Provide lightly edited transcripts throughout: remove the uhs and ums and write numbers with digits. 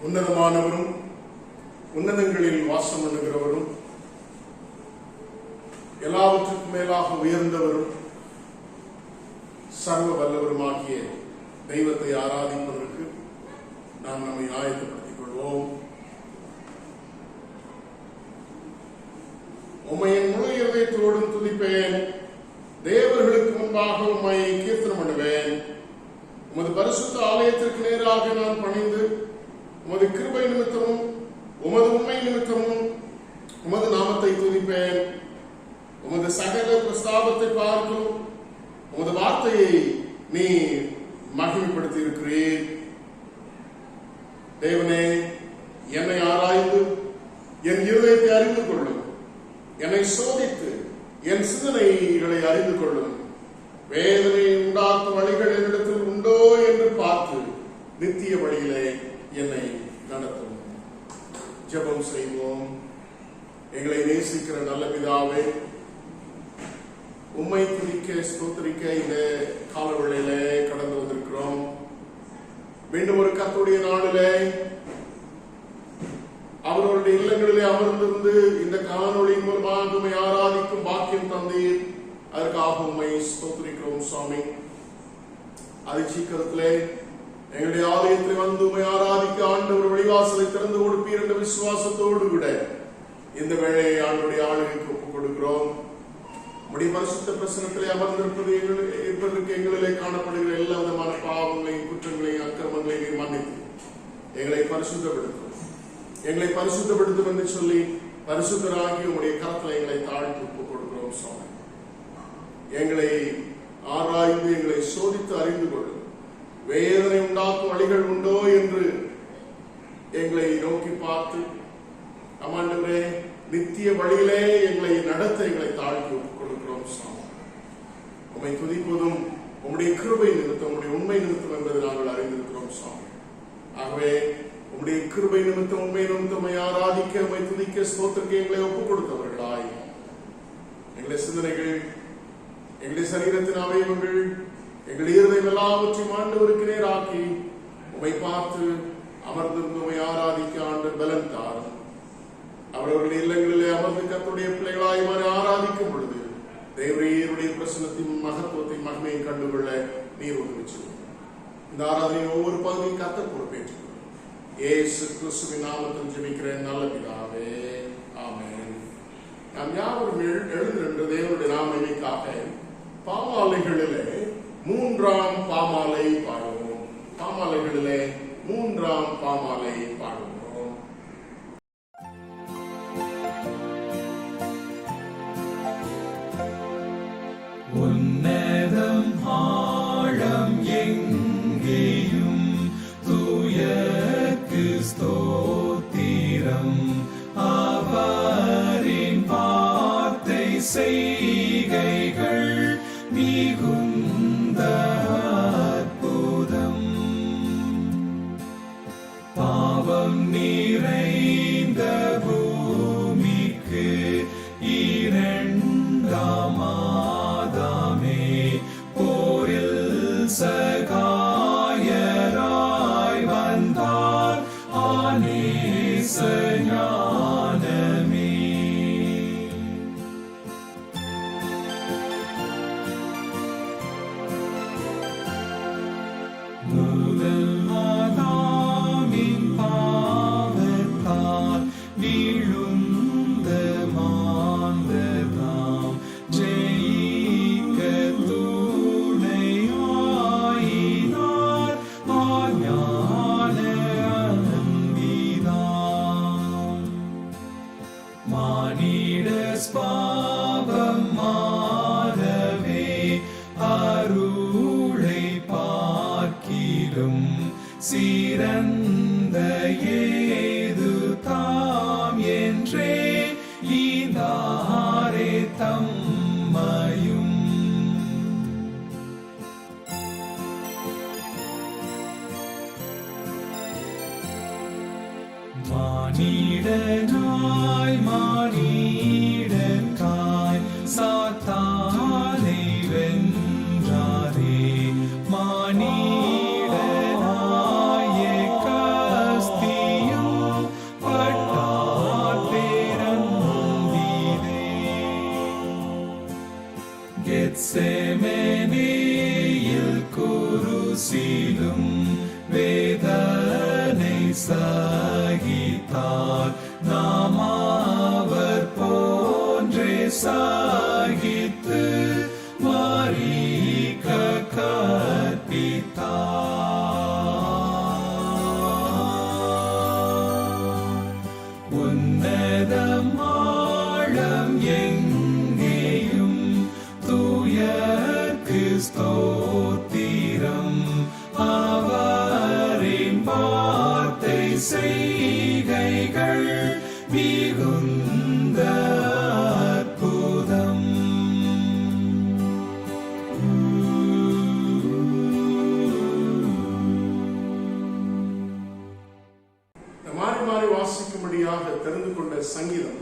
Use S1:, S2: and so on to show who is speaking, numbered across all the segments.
S1: உன்னதமானவரும் உன்னதங்களில் வாசம் பண்ணுகிறவரும் எல்லாவற்றுக்கும் மேலாக உயர்ந்தவரும் சர்வ வல்லவருமாகிய தெய்வத்தை ஆராதிப்பதற்கு நாம் நம்மை ஆயத்தப்படுத்திக் கொள்வோம். உம்மை என் முழு இதயத்தோடும் துதிப்பேன், தேவர்களுக்கு முன்பாக உம்மை கீர்த்தனம் பண்ணுவேன். உமது பரிசுத்த ஆலயத்திற்கு நேராக நான் பணிந்து உமது கிருபை நிமித்தமும் உமது உண்மை நிமித்தமும் உமது நாமத்தை துதிப்பேன். உமது சகல பிரஸ்தாபத்தை பார்க்கும் உமது வார்த்தையை நீ மகிமைப்படுத்தி இருக்கிறீர். தேவனே, என்னை ஆராய்ந்து என் இருதயத்தை அறிந்து கொள்ளும், என்னை சோதித்து என் சிந்தனைகளை அறிந்து கொள்ளும். வேதனை உண்டாக்கும் வழிகள் என்னிடத்தில் உண்டோ என்று பார்த்து நித்திய வழியிலே என்னை நடத்தும். ஜெபம் செய்வோம். எங்களை நேசிக்கிற நல்ல பிதாவே, உம்மை துதிக்க ஸ்தோத்திரிக்க இந்த காலவெளியிலே கடந்து வந்திருக்கிறோம். மீண்டும் ஒரு கர்த்தருடைய நாளிலே அவர்களுடைய இல்லங்களிலே அமர்ந்திருந்து இந்த காணொளியின் மூலமாக உம்மை ஆராதிக்கும் பாக்கியம் தந்தீர். அதற்காக உம்மை ஸ்தோத்திரிக்கிறோம் சுவாமி. அது சீக்கிரத்திலே எங்களுடைய ஆலயத்தில் வந்து உம்மை ஆராதிக்க ஆண்டவர் வழிவாசலை திறந்து கொடுப்பீர் என்ற விசுவாசத்தோடு கூட இந்த வேளையை ஆண்டவருடைய ஆளுகைக்கு ஒப்புக் கொடுக்கிறோம். உடைய பரிசுத்த பிரசனத்திலே அமர்ந்திருப்பதற்கு எங்களிலே காணப்படுகிற எல்லா விதமான பாவங்களையும் குற்றங்களையும் அக்கிரமங்களையும் மன்னித்து எங்களை பரிசுத்தப்படுத்தும் என்று சொல்லி பரிசுத்தராகி உடைய கரத்தில் எங்களை தாழ்த்தி ஒப்புக் கொடுக்கிறோம் சுவாமி. எங்களை ஆராய்ந்து எங்களை சோதித்து அறிந்து கொள்ளும். வேதனை உண்டாக்கும் வழிகள் உண்டோ என்று எங்களை நோக்கி பார்த்து ஆண்டவரே நித்திய வழியிலே எங்களை நடத்த எங்களை தாழ்த்தி ஒப்புக் கொடுக்கிறோம் சுவாமி. உம்மை துதிப்பதும் உம்முடைய கிருபை நிமித்தம் உம்முடைய உண்மை நிமித்தம் என்பதை நாங்கள் அறிந்திருக்கிறோம் சுவாமி. ஆகவே உம்முடைய கிருபை நிமித்தம் உண்மை நிமித்தம் உம்மை ஆராதிக்க உம்மை துதிக்க ஸ்தோத்திரிக்க எங்களை ஒப்புக் கொடுத்தவர்களாய் எங்களுடைய சிந்தனைகள், எங்களுடைய சரீரத்தின் அவயவங்கள், எங்களுடைய இருதயம் எல்லாவற்றையும் ஆண்டவருக்கு நேராக்கி உம்மை பார்த்து அமர்ந்திருந்து உம்மை ஆராதிக்க ஆண்டவர் பலன் தாரும். அவர்களுடைய இல்லங்களிலே அமர்ந்து கர்த்தருடைய பிள்ளைகளாய் மாறி ஆராதிக்கும் பொழுது தேவரீருடைய பிரசன்னத்தின் மகத்துவத்தின் மகிமையை கண்டுகொள்ள நீர் உதவி செய்யும். இந்த ஆராதனையின் ஒவ்வொரு பகுதியும் கர்த்தர் பொறுப்பேற்றுக் இயேசு கிறிஸ்துவின் நாமத்தில் ஜெபிக்கிறேன் நல்ல பிதாவே, ஆமென். நாம் யாவரும் எழுந்திருந்த தேவனுடைய நாமத்திற்காக பாமாலைகளிலே 3ஆம் பாமாலை பாடுவோம். பாமாலைகளிலே 3ஆம் பாமாலை பாடுவோம்.
S2: உன்னதம் ஆழம் எங்கேயும் தூயர்க்கு ஸ்தோத்திரம். அவரின் வார்த்தை செய்கைகள் மிகுந்த அற்புதம். பாவம் நிறைந்த பூமிக்கு இரண்டாம் சகாயராய் வந்தார் ஆனேச ஞானமே. முதல் ஆதாமின் பாவத்தால் விழுந்த மாந்ததாம் ஜெயிக்க பாவம் மாறவே அருளை பார்க்கிலும் சிறந்த ஏது தாம் என்றே ஈந்தாரே தம்மையும். மானிடனாய் மானிடற்காய் சாத்தானை வென்றாரே. மானிடனாய் கஸ்தி
S1: சங்கீதம்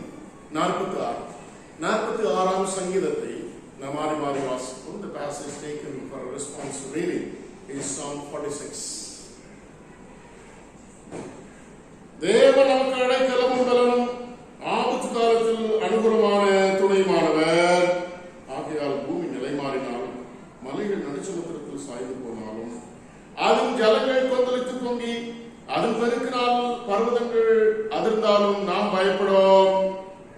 S1: 46ஆம் சங்கீதத்தை நாம் மாறி மாறி வாசிப்போம். The passage taken for a responsive reading is Psalm 46. தேவன் நமக்கு அடைக்கலமும் பலனும் ஆபத்து காலத்தில் அனுகூலமான துணையுமானவர். ஆகையால் பூமி நிலைமாறினாலும் மலைகள் நடுச்சமுத்திரத்தில் சாய்ந்து போனாலும் அதன் ஜலங்கள் கொந்தளித்து பொங்கி அதன் பெருக்கினால் பர்வதங்கள் அதிர்ந்தாலும் நாம் பயப்படும்.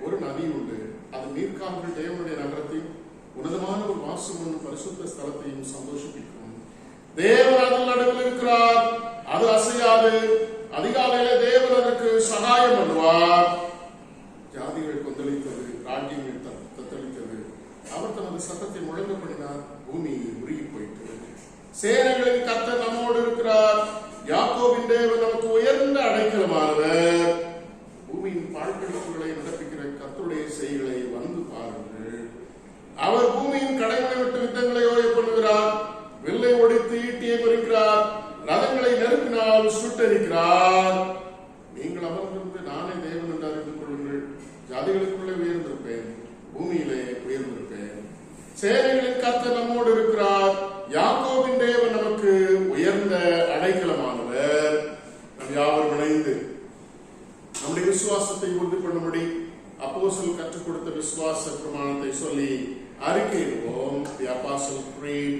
S1: ஒரு நதி உண்டு, அது நீர்க்கால்கள் தேவனுடைய நகரத்தையும் உன்னதமான ஒரு வாசம் பரிசுத்த ஸ்தலத்தையும் சந்தோஷிப்பிக்கும். தேவன் அதன் நடுவில் இருக்கிறார், அது அசையாது. அதிகாலையில தேவன் அதற்கு சகாயம் பண்ணுவார். ஜாதிகள் கொந்தளித்தது, ராஜ்யங்கள் தத்தளித்தது. அவர் தனது சத்தத்தை முழங்க பண்ணினார், பூமி உருகி போயிட்டு. சேனைகளின் கர்த்தர் நம்மோடு இருக்கிறார், யாக்கோபின் தேவன் நமக்கு உயர்ந்த அடைக்கலமானவர். பூமியின் பாழ்கடிப்புகளை நடப்பிக்கிற கர்த்தருடைய செய்களை வந்து பாருங்கள். அவர் பூமியின் கடைகளை விட்டு யுத்தங்களை ஓய பண்ணுகிறார், வில்லை ஒடித்து ஈட்டியை குறிக்கிறார், ரதங்களை நெருப்பினால் சுட்டரிக்கிறார். நீங்கள் அமர்ந்திருந்து நானே தேவன் என்று அறிந்து கொள்ளுங்கள். ஜாதிகளுக்குள்ளே உயர்ந்திருப்பேன், பூமியிலே உயர்ந்திருப்பேன். சேனைகளின் கர்த்தர் நம்மோடு இருக்கிறார், யாக்கோபின் தேவன் நமக்கு உயர்ந்த அடைக்கலமானவர். நம் யாவரும் இணைந்து நம்முடைய விசுவாசத்தை உறுதி பண்ணும்படி அப்போஸ்தலர் கற்றுக் கொடுத்த விசுவாச பிரமாணத்தை சொல்லி அறிக்கையிடுவோம். The Apostle Creed.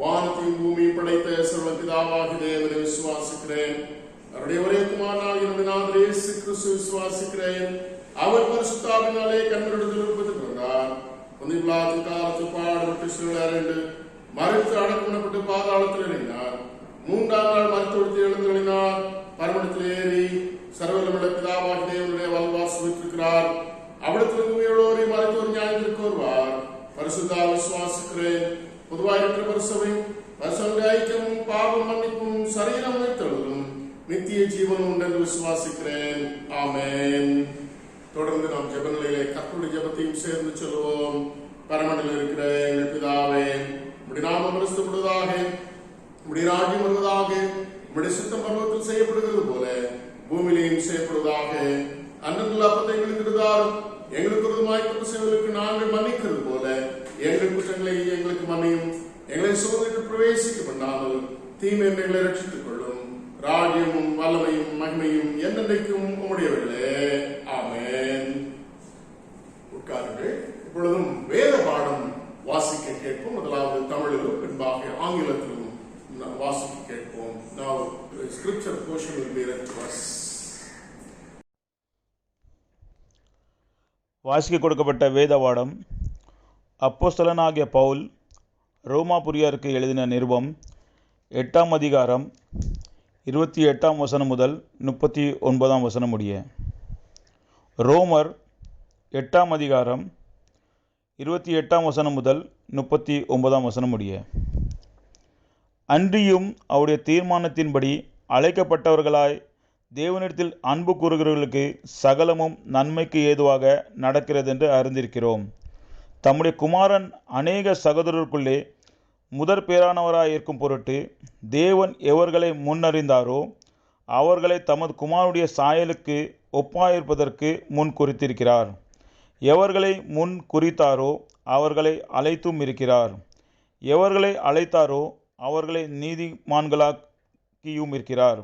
S1: வானத்தையும் பூமியை படைத்த சர்வபிதாவாகிய தேவனை விசுவாசிக்கிறேன். அவருடைய ஒரே குமாரனாகிய நம்முடைய ஆண்டவர் இயேசு கிறிஸ்துவை விசுவாசிக்கிறேன். அவர் பரிசுத்தாவினாலே கன்னியிடத்தில் உற்பத்தி வந்தார். பொந்திபிலாத்தின் காலத்தில் பாடுபட்டு சிலுவையில் அறைந்து மரித்து அடக்கப்பட்டு பாதாளத்தில் இறங்கினார். 3ஆம் நாள் மரித்தொடுத்து எழுந்தருளினார். பரமண்டத்தில் ஏறி சர்வவல்லமையுள்ள பிதாவாகிய தேவனுடைய வலதுபார்சத்தில் வீற்றிருக்கிறார். அவிடத்திலிருந்து உயிரோரை மரித்தோர் நியாயத்திற்கு வருவார். பரிசுத்த விசுவாசிக்கிறேன். பொதுவாயிருக்கிற பரிசபை, பரிசுத்த ஐக்கியமும் பாவம் மன்னிப்பும் சரீரம் வைத்தலும் நித்திய ஜீவனும் உண்டென்று விசுவாசிக்கிறேன். ஆமென். தொடர்ந்து நாம் ஜெப நிலையிலே கர்த்தருடைய ஜெபத்தையும் சேர்ந்து சொல்லுவோம். பரமண்டலில் இருக்கிற எங்கள் பிதாவே, உம்முடைய நாமம் பரிசுத்தப்படுவதாக, உம்முடைய ராஜ்யம் வருவதாக, உம்முடைய சித்தம் பரலோகத்தில் செய்யப்படுகிறது போல பூமியிலேயும் செய்யப்படுவதாக. அன்றன்றுள்ள அப்பத்தை எங்களுக்கு தாரும். எங்களுக்கு விரோதமாய் குற்றம் செய்வதற்கு நாங்கள் மன்னிக்கிறது போல எங்கள் குற்றங்களை எங்களுக்கு மன்னியும். எங்களை சோதனைக்கு பிரவேசிக்க பண்ணாமல் தீமை எங்களை ரட்சித்துக் கொள்ளும். ராஜ்யமும் வல்லமையும் மகிமையும் என்னென்றைக்கும் உம்முடையவர்களே. ஆமென். உட்காருங்கள். இப்பொழுதும் வேத பாடம் வாசிக்க கேட்போம். முதலாவது தமிழிலும் பின்பாக ஆங்கிலத்திலும் வாசிக்க கேட்போம். Now the scripture portion will be read to us.
S3: வாசிக்க கொடுக்கப்பட்ட வேத பாடம் அப்போஸ்தலனாகிய பவுல் ரோமாபுரியருக்கு எழுதின நிருபம் 8ஆம் அதிகாரம் 28ஆம் வசனம் முதல் 39ஆம் வசனம் முடிய. ரோமர் 8ஆம் அதிகாரம் 28ஆம் வசனம் முதல் 39ஆம் வசனம் முடிய. அன்றியும் அவருடைய தீர்மானத்தின்படி அழைக்கப்பட்டவர்களாய் தேவனிடத்தில் அன்பு கூறுகிறவர்களுக்கு சகலமும் நன்மைக்கு ஏதுவாக நடக்கிறதென்று அறிந்திருக்கிறோம். தம்முடைய குமாரன் அநேக சகோதரருக்குள்ளே முதற் பேரானவராய் இருக்கும் பொருட்டு தேவன் எவர்களை முன்னறிந்தாரோ அவர்களை தமது குமாரனுடைய சாயலுக்கு ஒப்பாயிருப்பதற்கு முன் குறித்திருக்கிறார். எவர்களை முன் குறித்தாரோ அவர்களை அழைத்தும் இருக்கிறார். எவர்களை அழைத்தாரோ அவர்களை நீதிமான்களாக்கியும் இருக்கிறார்.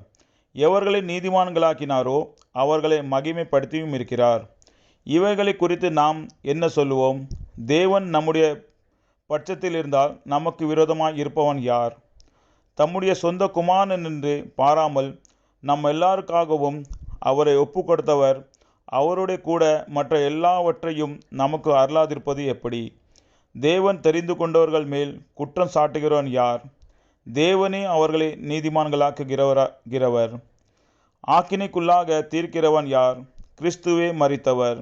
S3: எவர்களை நீதிமான்களாக்கினாரோ அவர்களை மகிமைப்படுத்தியும் இருக்கிறார். இவைகளை குறித்து நாம் என்ன சொல்லுவோம்? தேவன் நம்முடைய பட்சத்தில் இருந்தால் நமக்கு விரோதமாய் இருப்பவன் யார்? தம்முடைய சொந்த குமாரன் என்று பாராமல் நம் எல்லாருக்காகவும் அவரை ஒப்பு கொடுத்தவர் அவருடைய கூட மற்ற எல்லாவற்றையும் நமக்கு அருளாதிருப்பது எப்படி? தேவன் தெரிந்து கொண்டவர்கள் மேல் குற்றம் சாட்டுகிறவன் யார்? தேவனே அவர்களை நீதிமான்களாக்குகிறவர். ஆக்கினைக்குள்ளாக தீர்க்கிறவன் யார்? கிறிஸ்துவே மரித்தவர்,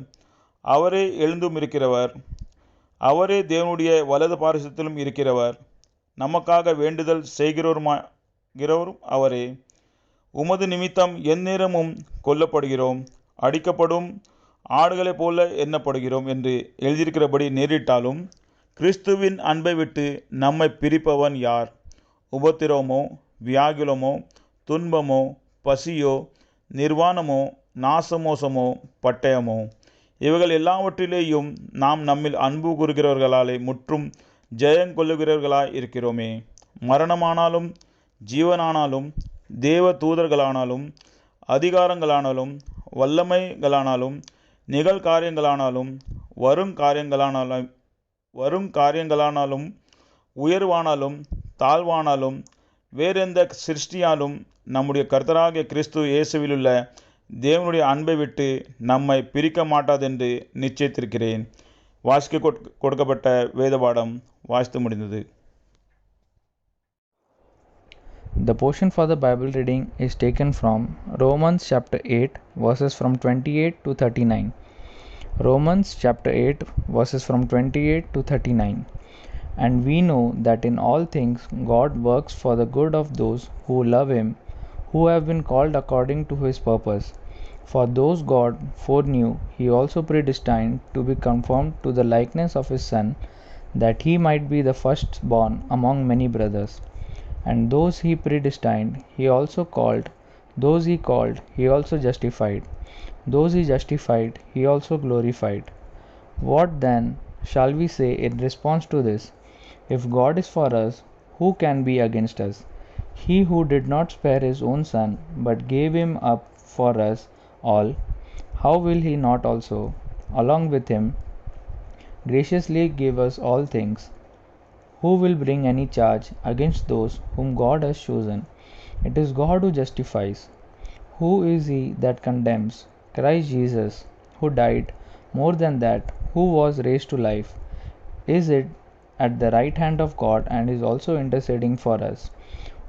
S3: அவரே எழுந்தும் இருக்கிறவர், அவரே தேவனுடைய வலது பாரிசத்திலும் இருக்கிறவர், நமக்காக வேண்டுதல் செய்கிறவரும் அவரே. உமது நிமித்தம் எந்நேரமும் கொல்லப்படுகிறோம், அடிக்கப்படும் ஆடுகளைப் போல எண்ணப்படுகிறோம் என்று எழுதியிருக்கிறபடி நேரிட்டாலும் கிறிஸ்துவின் அன்பை விட்டு நம்மை பிரிப்பவன் யார்? உபத்திரவமோ, வியாகுலமோ, துன்பமோ, பசியோ, நிர்வாணமோ, நாசமோசமோ பட்டயமோ, இவைகள் எல்லாவற்றிலேயும் நாம் நம்மில் அன்பு கூறுகிறவர்களாலே முற்றும் ஜெயங்கொள்ளுகிறவர்களாய் இருக்கிறோமே. மரணமானாலும் ஜீவனானாலும் தேவ தூதர்களானாலும் அதிகாரங்களானாலும் வல்லமைகளானாலும் நிகழ்காரியங்களானாலும் வருங்காரியங்களானாலும் உயர்வானாலும் தாழ்வானாலும் வேறெந்த சிருஷ்டியாலும் நம்முடைய கர்த்தராகிய கிறிஸ்து இயேசுவிலுள்ள தேவனுடைய அன்பை விட்டு நம்மை பிரிக்க மாட்டாதென்று நிச்சயித்திருக்கிறேன். வாசிக்க கொடுக்கப்பட்ட வேத பாடம் வாசித்து முடிந்தது.
S4: The portion for the Bible reading is taken from Romans chapter 8 verses from 28 to 39. Romans chapter 8 verses from 28 to 39. And we know that in all things God works for the good of those who love Him, who have been called according to His purpose. For those God foreknew, He also predestined to be conformed to the likeness of His Son, that He might be the firstborn among many brothers. And those He predestined, He also called. Those He called, He also justified. Those He justified, He also glorified. What then shall we say in response to this? If God is for us, who can be against us? He who did not spare His own Son, but gave Him up for us all, how will He not also, along with Him, graciously give us all things? Who will bring any charge against those whom God has chosen? It is God who justifies. Who is he that condemns? Christ Jesus, who died, more than that, who was raised to life, is it at the right hand of God and is also interceding for us.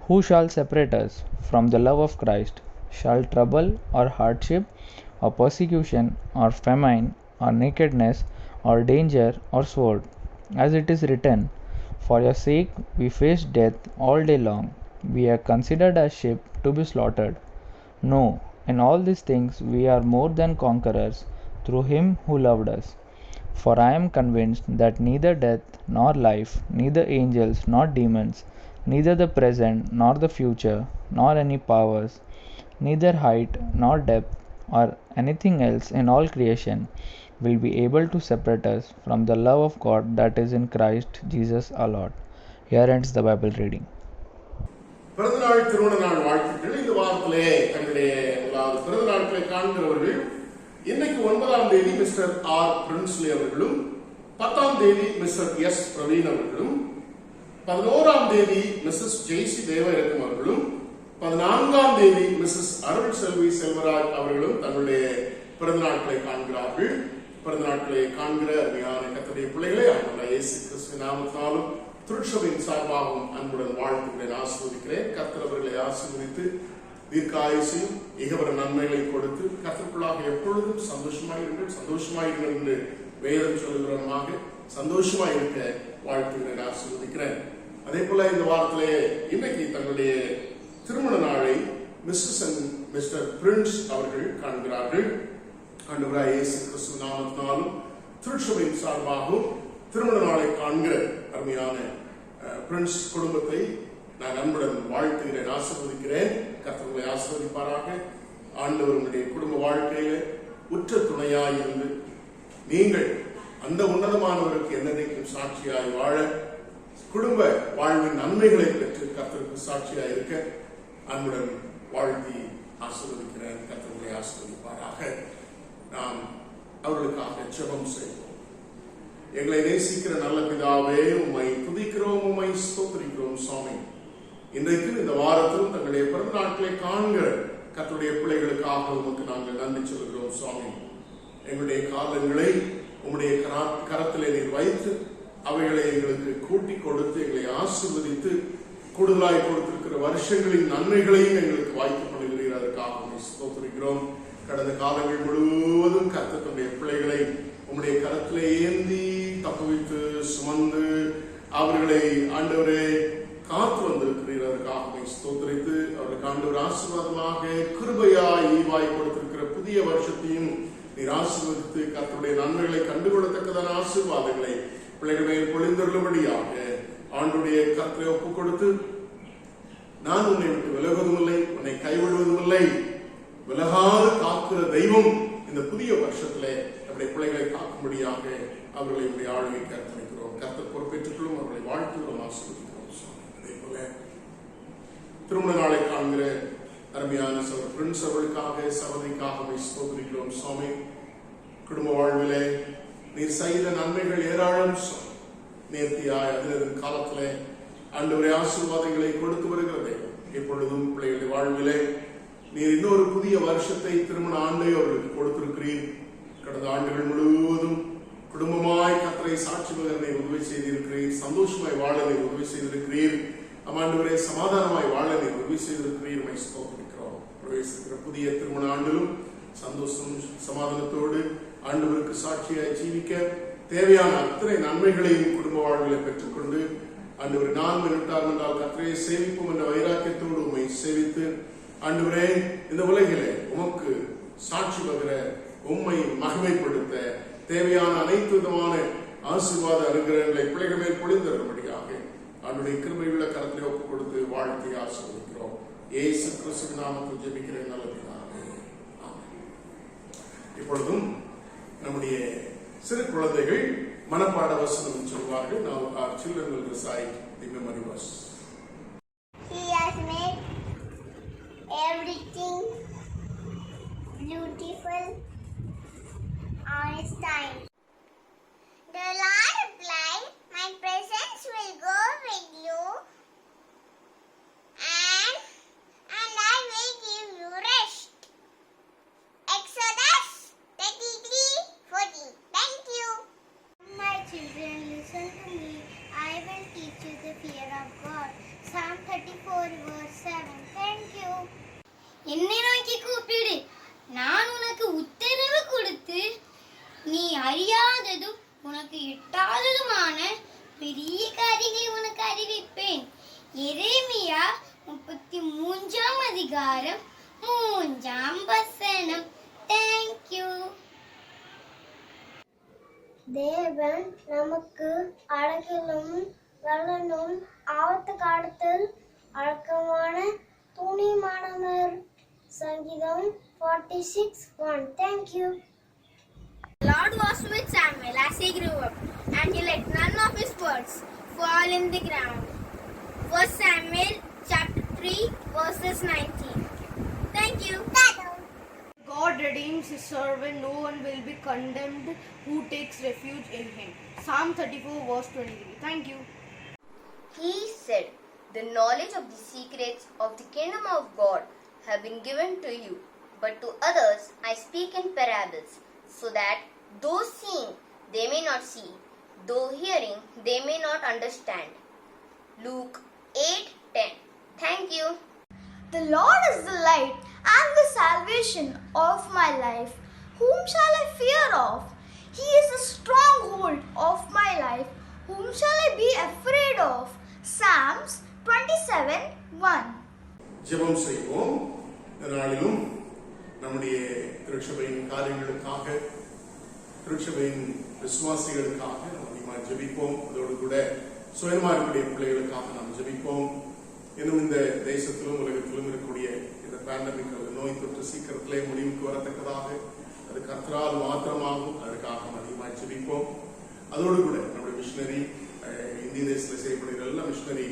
S4: Who shall separate us from the love of Christ? Shall trouble or hardship or persecution or famine or nakedness or danger or sword? As it is written, for your sake we face death all day long. We are considered as sheep to be slaughtered. No, in all these things we are more than conquerors through Him who loved us. For I am convinced that neither death nor life, neither angels nor demons, neither the present nor the future, nor any powers, neither height nor depth, or anything else in all creation will be able to separate us from the love of God that is in Christ Jesus our Lord. Here ends the Bible reading.
S1: பிறந்தநாள் திருமண நாள் வாழ்த்துக்கள். இந்த வாரத்திலே தங்களுடைய முதலாவது பிறந்த நாட்களை காண்கிறவர்கள் இன்னைக்கு 9ஆம் தேதி மிஸ்டர் ஆர் பிரின்ஸ்லி அவர்களும், 10ஆம் தேதி மிஸ்டர் எஸ் பிரவீன் அவர்களும், 11ஆம் தேதி மிஸ்ஸஸ் ஜெய்சி தேவரக்கம் அவர்களும், 14ஆம் தேதி மிஸ்ஸஸ் அருள் செல்வி செல்வராஜ் அவர்களும் தங்களுடைய பிறந்த நாட்களை காண்கிறார்கள். பிறந்த நாட்களை காண்கிற அருமையான கர்த்தருடைய பிள்ளைகளை ஆண்டவராகிய இயேசு கிறிஸ்து நாமத்தினாலும் திருச்சபையின் சார்பாகவும் அன்புடன் வாழ்த்துக்களை ஆசீர்வதிக்கிறேன். கர்த்தர் அவர்களை ஆசீர்வதித்து தீர்க்காயுசையும் இகவர நன்மைகளை கொடுத்து கர்த்தருக்குள்ளாக எப்பொழுதும் சந்தோஷமாயிருங்கள் என்று வேதம் சொல்லுகிறவமாக சந்தோஷமாய் இருக்க வாழ்த்துக்களை ஆசீர்வதிக்கிறேன். அதே போல இந்த வாரத்திலே இன்னைக்கு தங்களுடைய திருமண நாளை மிஸ்ஸஸ் அண்ட் மிஸ்டர் பிரின்ஸ் அவர்கள் காண்கிறார்கள். ஆண்டவராகிய இயேசு கிறிஸ்து நாமத்தினாலும் திருச்சபையின் சார்பாகவும் திருமண நாளை காண்கிற அருமையான பிரின்ஸ் குடும்பத்தை நான் அன்புடன் வாழ்த்துகிறேன், ஆசீர்வதிக்கிறேன். கர்த்தரை ஆசீர்வதிப்பாராக. ஆண்டவர் உங்களுடைய குடும்ப வாழ்க்கையில உற்ற துணையாய் இருந்து நீங்கள் அந்த உன்னதமானவருக்கு என்னைக்கும் சாட்சியாய் வாழ, குடும்ப வாழ்வின் நன்மைகளை பெற்று கர்த்தருக்கு சாட்சியாய் இருக்க அன்புடன் வாழ்த்தி ஆசீர்வதிக்கிறேன். கர்த்தரை ஆசீர்வதிப்பாராக. நாம் அவர்களுக்காக ஜெபம் செய்வோம். எங்களை நேசிக்கிற நல்ல பிதாவே, உம்மை துதிக்கிறோம், உம்மை ஸ்தோத்திரிக்கிறோம் சுவாமி. இன்றைக்கு இந்த வாரத்திலும் தங்களுடைய பிறந்த நாட்களை காண்கிற கர்த்தருடைய பிள்ளைகளுக்காக உமக்கு நாங்கள் நன்றி சொல்கிறோம் சுவாமி. எங்களுடைய காலங்களை உம்முடைய கரத்திலே நீர் வைத்து அவைகளை எங்களுக்கு கூட்டி கொடுத்து எங்களை ஆசீர்வதித்து கூடுதலாய் கொடுத்திருக்கிற வருஷங்களின் நன்மைகளையும் எங்களுக்கு வாய்ப்பு பண்ணுகிறீர்கள். அதற்காக ஸ்தோத்திரிக்கிறோம். கடந்த காலங்கள் முழுவதும் கர்த்தர் தன்னுடைய பிள்ளைகளை உம்முடைய கரத்திலே ஏந்தி தப்புவித்து சுமந்து அவர்களை ஆண்டவரே காத்து வந்திருக்கிறீர்கள். அதற்காக ஸ்தோத்திரித்து அவர்களுக்கு ஆண்டவர் ஆசீர்வாதமாக கிருபையாய் ஈவாய் கொடுத்திருக்கிற புதிய வருஷத்தையும் நீர் ஆசீர்வதித்து கர்த்தருடைய நன்மைகளை கண்டுகொள்ளத்தக்கதான ஆசீர்வாதங்களை பிள்ளைகள் மேல் பொழிந்தருளும்படியாக ஆண்டவருடைய கர்த்தரை ஒப்புக் கொடுத்து, நான் உன்னை விட்டு விலகுவதும் இல்லை, உன்னை கைவிடுவதும் இல்லை, விலகாது காக்கிற தெய்வம் இந்த புதிய வருஷத்திலே நம்முடைய பிள்ளைகளை காக்கும்படியாக அவர்களை நம்முடைய ஆளுகைக்கு அர்ப்பணிக்கிறோம். கர்த்தர் பொறுப்பேற்றுக்கொள்ளும், அவர்களை வாழ்த்துகிறோம், ஆசீர்வதிக்கிறோம் சுவாமி. அதே போல திருமண நாளை காண்கிற அருமையான சகோதரர் பிரின்ஸ் அவர்களுக்காக, சகோதரிக்காக ஸ்தோத்திரிக்கிறோம் சுவாமி. குடும்ப வாழ்விலே நீர் செய்த நன்மைகள் ஏராளம் சுவாமி. நேர்த்தியாய் அதிலிருந்து காலத்திலே ஆண்டவரே ஆசீர்வாதங்களை கொடுத்து வருகிறது. இப்பொழுதும் பிள்ளைகளுடைய வாழ்விலே நீர் இன்னொரு புதிய வருஷத்தை, திருமண ஆண்டை அவர்களுக்கு கொடுத்திருக்கிறீர். கடந்த ஆண்டுகள் முழுவதும் குடும்பமாய் கர்த்தரை சாட்சி பகரனை உதவி செய்திருக்கிறீர். சந்தோஷமாய் வாழ நீர் உதவி செய்திருக்கிறீர். ஆண்டவரே சமாதானமாய் வாழ நீர் உதவி செய்திருக்கிறீர். ஸ்தோத்திரிக்கிறோம். பிரவேசிக்கிற புதிய திருமண ஆண்டிலும் சந்தோஷம் சமாதானத்தோடு ஆண்டவருக்கு சாட்சியாய் ஜீவிக்க தேவையான அத்தனை நன்மைகளையும் குடும்ப வாழ்விலை பெற்றுக்கொண்டு ஆண்டவர் 4 நிமிடம் என்றால் கர்த்தரை சேவிப்போம் என்ற வைராக்கியத்தோடு உம்மை சேவித்து ஆண்டவரே இந்த உலகிலே உமக்கு சாட்சி பகிர, உம்மை மகிமைப்படுத்த தேவையான அனைத்து விதமான ஆசீர்வாத அனுகிரகங்களை பிள்ளைகள் மேல் பொழிந்தரும்படியாக அவருடைய கிருபையுள்ள கரத்திலே ஒப்புக் கொடுத்து வாழ்த்தி ஆசீர்வதிக்கிறோம். இயேசு கிறிஸ்துவின் நாமத்தில் ஜெபிக்கிறேன் நல்ல பிதாவே. ஆமென். இப்பொழுதும் நம்முடைய சிறு குழந்தைகள் மனப்பாட வசனம் சொல்வார்கள். Now our children will recite the memory verse.
S5: He has made everything beautiful on his time. The Lord replied, "My presence will go with you, and I will give you rest." Exodus 33:14. Thank you. My children, listen to me. I will teach you the fear of God. Psalm 34:7. Thank you.
S6: என்னை நோக்கி கூப்பிடு, நான் உனக்கு உத்தரவு கொடுத்து நீ அறியாததும் உனக்கு எட்டாததுமான பெரிய காரியங்களை உனக்கு அறிவிப்பேன். எரேமியா 33ஆம் அதிகாரம் 3ஆம் வசனம். Thank you.
S5: தேவன் நமக்கு அழகிலும் வல்லனும் ஆபத்து காலத்தில் அடக்கமான துணிமானவர். சங்கீதம் 46:1. Thank you.
S6: The Lord was with Samuel as he grew up, and he let none of his words fall in the ground. 1 Samuel chapter 3 verses 19. Thank you.
S7: God redeems his servant, no one will be condemned who takes refuge in him. Psalm 34 verse 23. Thank you.
S8: He said, "The knowledge of the secrets of the kingdom of God have been given to you, but to others I speak in parables, so that though seeing they may not see, though hearing they may not understand." Luke 8:10. Thank you.
S5: The Lord is the light and the salvation of my life. Whom shall I fear of? He is the stronghold of my life. Whom shall I be afraid of? Psalms 27:1.
S1: ஜெபம் செய்வோம். இந்த நாளிலும் நம்முடைய திருச்சபையின் காரியங்களுக்காக, திருச்சபையின் விசுவாசிகளுக்காக நாம் அதிகமாக ஜெபிப்போம். அதோடு கூட சுயமாருடைய பிள்ளைகளுக்காக நாம் ஜெபிப்போம். இன்னும் இந்த தேசத்திலும் உலகத்திலும் இருக்கக்கூடிய இந்த பேண்டமிக் நோய் தொற்று சீக்கிரத்திலே முடிவுக்கு வரத்தக்கதாக அது கர்த்தரால் மாத்திரமாகும். அதற்காக நாம் அதிகமாக ஜெபிப்போம். அதோடு கூட நம்முடைய மிஷினரி, இந்திய தேசத்தில் செய்யப்படுகிற எல்லா மிஷினரி